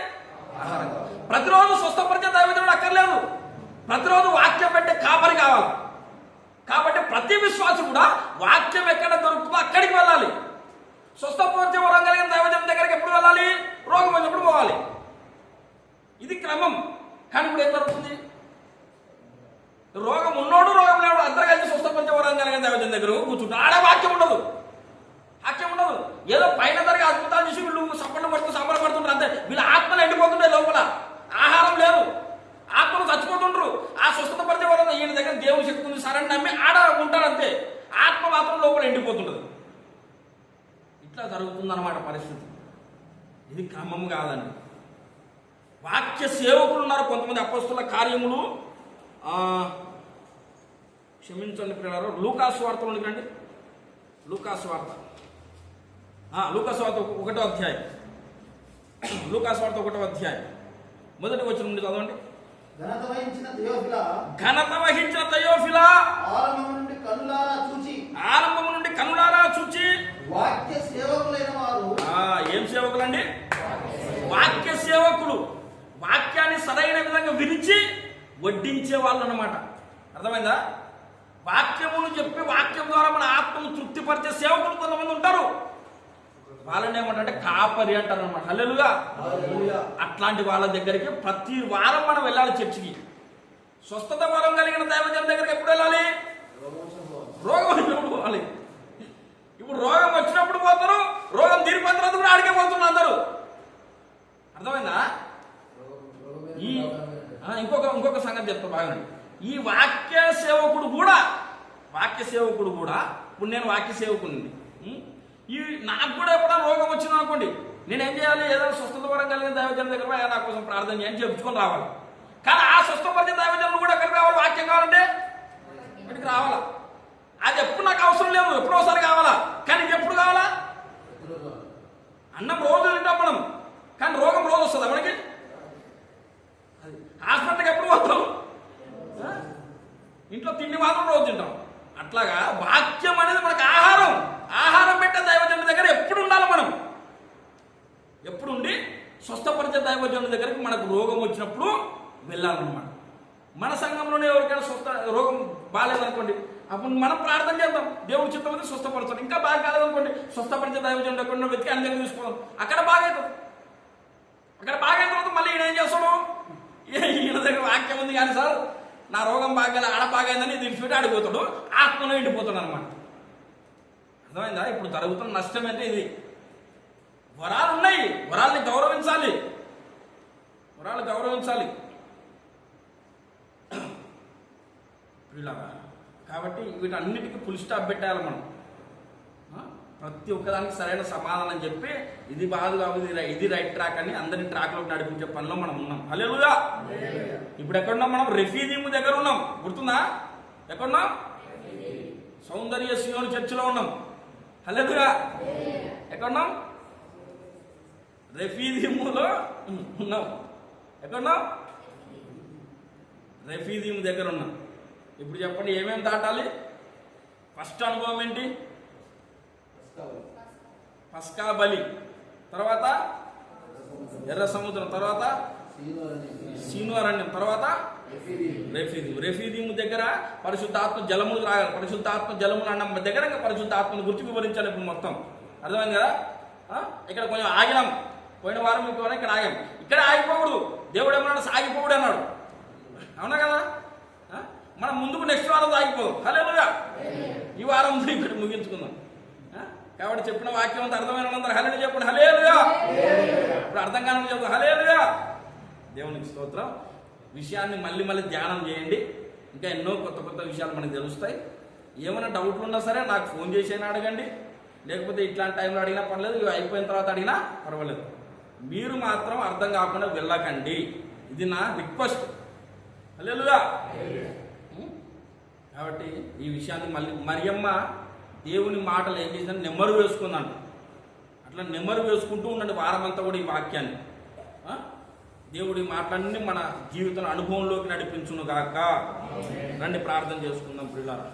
ఆహారం. ప్రతిరోజు స్వస్థపరిచే దైవజనుడు అక్కర్లేదు, ప్రతిరోజు వాక్యం పెట్టే కాపరి కావాలి. ఇది క్రమము కాదండి. వాక్య సేవకులు ఉన్నారు కొంతమంది. అపొస్తలుల కార్యములు క్షమించండి పిల్లలు, లూకాసు వార్తలో రండి. లూకాసు వార్త 1వ అధ్యాయం. లూకాసు వార్త 1వ అధ్యాయం మొదటి వచనం నుండి చదవండి. ఘనత వహించిన తెయోఫిలా ఆరంభము నుండి కన్నులారా చూచి వాక్య సేవకులైన వారు. ఏం సేవకులండి? వాక్య సేవకులు. వాక్యాన్ని సరైన విధంగా విరిచి వడ్డించే వాళ్ళు అన్నమాట. అర్థమైందా? వాక్యమును చెప్పి వాక్యం ద్వారా మన ఆత్మను తృప్తిపరిచే సేవకులు కొంతమంది ఉంటారు. వాళ్ళని ఏమంటే కాపరి అంటారు అనమాట. హల్లెలూయా. అట్లాంటి వాళ్ళ దగ్గరికి ప్రతి వారం మనం వెళ్ళాలి. చర్చికి స్వస్థత వరం కలిగిన దైవజనుల దగ్గరికి ఎప్పుడు వెళ్ళాలి? రోగం వచ్చినప్పుడు పోవాలి. ఇప్పుడు రోగం వచ్చినప్పుడు పోతారు, రోగం తీరిపోయిన తర్వాత కూడా ఆడికే పోతున్నారు అందరూ. అర్థమైందా? ఇంకొక సంగతి చెప్తా బాగా. ఈ వాక్య సేవకుడు కూడా ఇప్పుడు నేను వాక్య సేవకుడిని. ఈ నాకు కూడా ఎప్పుడైనా రోగం వచ్చింది అనుకోండి, నేనేం చేయాలి? ఏదైనా స్వస్థత వరం కలిగిన దైవజనుల దగ్గర నా కోసం ప్రార్థన చేయని చెప్పుకొని రావాలి. కానీ ఆ స్వస్థపరిచిన దైవజనులు కూడా ఎక్కడికి రావాలి? వాక్యం కావాలంటే ఇక్కడికి రావాలా? అది ఎప్పుడు నాకు అవసరం లేదు, ఎప్పుడో ఒకసారి కావాలా. కానీ ఎప్పుడు కావాలా? అన్నం రోజు తింటాం మనం, కానీ రోగం రోజు వస్తుందా మనకి? హాస్పిటల్కి ఎప్పుడు పోతాం? ఇంట్లో తిండి మాత్రం రోజు తింటాం. అట్లాగా వాక్యం అనేది మనకు ఆహారం పెట్టే దైవజనుల దగ్గర ఎప్పుడు ఉండాలి. మనం ఎప్పుడు ఉండి స్వస్థపరిచే దైవజనుల దగ్గరికి మనకు రోగం వచ్చినప్పుడు వెళ్ళాలన్నమాట. మన సంఘంలోనే ఎవరికైనా రోగం బాగాలేదనుకోండి, అప్పుడు మనం ప్రార్థన చేద్దాం, దేవుడి చిత్తం అయితే స్వస్థపరచాలి. ఇంకా బాగా కాలేదనుకోండి, స్వస్థపరిచే దైవజనుడు ఎక్కడ వెతికి ఆయన దగ్గర తీసుకోవడం. అక్కడ బాగవుతుంది. అక్కడ బాగైన తర్వాత మళ్ళీ ఈయన ఏం చేస్తాడు? ఈయన దగ్గర వాక్యం ఉంది కానీ సార్ నా రోగం బాగా ఆడ బాగైందని తెలిసిపెట్టి ఆడిపోతాడు, ఆత్మలో ఎండిపోతాడు అనమాట. అర్థమైందా? ఇప్పుడు జరుగుతున్న నష్టం అంటే ఇది. వరాలు ఉన్నాయి, వరాల్ని గౌరవించాలి. కాబట్టి వీటన్నిటికీ ఫుల్ స్టాప్ పెట్టాలి మనం. ప్రతి ఒక్కదానికి సరైన సమాధానం చెప్పి ఇది బాధ కాదు, ఇది రైట్ ట్రాక్ అని అందరినీ ట్రాక్లోకి నడిపించే పనిలో మనం ఉన్నాం. హల్లెలూయా. ఇప్పుడు ఎక్కడున్నాం మనం? రెఫీదీము దగ్గర ఉన్నాం. గుర్తుందా? ఎక్కడున్నాం? సౌందర్య సియోను చర్చిలో ఉన్నాం. హల్లెలూయా. ఎక్కడున్నాం? రెఫీదీములో ఉన్నాం. ఎక్కడున్నాం? రెఫీదీము దగ్గర ఉన్నాం. ఇప్పుడు చెప్పండి, ఏమేమి దాటాలి? ఫస్ట్ అనుభవం ఏంటి? పస్కా బలి, తర్వాత ఎర్ర సముద్రం, తర్వాత సీను అరణ్యం, తర్వాత రెఫీదీము దగ్గర పరిశుద్ధాత్మ జలములు రాగాలి. పరిశుద్ధాత్మ జలములు అన్న దగ్గర ఇంకా పరిశుద్ధాత్మను గురించి వివరించాలి. ఇప్పుడు మొత్తం అర్థమైంది కదా? ఇక్కడ కొంచెం ఆగినాం. పోయిన వారం మీకు ఇక్కడ ఆగాం. ఇక్కడ ఆగిపోకూడదు. దేవుడు ఏమన్నాడు? సాగిపోకూడదు అన్నాడు. అవునా కదా? మనం ముందుకు నెక్స్ట్ వారం సాగిపోదు. హల్లెలూయా. ఈ వారం ఇక్కడ ముగించుకుందాం. కాబట్టి చెప్పిన వాక్యం అంతా అర్థమైన అందరూ హల్లెలూయా చెప్పండి. హల్లెలూయా. ఇప్పుడు అర్థం కాని చెప్తాం. హల్లెలూయా. దేవునికి స్తోత్రం. విషయాన్ని మళ్ళీ ధ్యానం చేయండి. ఇంకా ఎన్నో కొత్త విషయాలు మనకు తెలుస్తాయి. ఏమైనా డౌట్లు ఉన్నా సరే నాకు ఫోన్ చేసైనా అడగండి, లేకపోతే ఇట్లాంటి టైంలో అడిగినా పర్లేదు, ఇవి అయిపోయిన తర్వాత అడిగినా పర్వాలేదు. మీరు మాత్రం అర్థం కాకుండా వెళ్ళకండి. ఇది నా రిక్వెస్ట్. హల్లెలూయా. కాబట్టి ఈ విషయాన్ని మరియమ్మ దేవుని మాటలు ఏం చేసిందని నెమ్మరు వేసుకుందంట. అట్లా నెమ్మరు వేసుకుంటూ ఉండండి వారమంతా కూడా ఈ వాక్యాన్ని. దేవుడి మాటలన్నీ మన జీవితంలో అనుభవంలోకి నడిపించును గాక. రండి ప్రార్థన చేసుకుందాం పిల్లలు.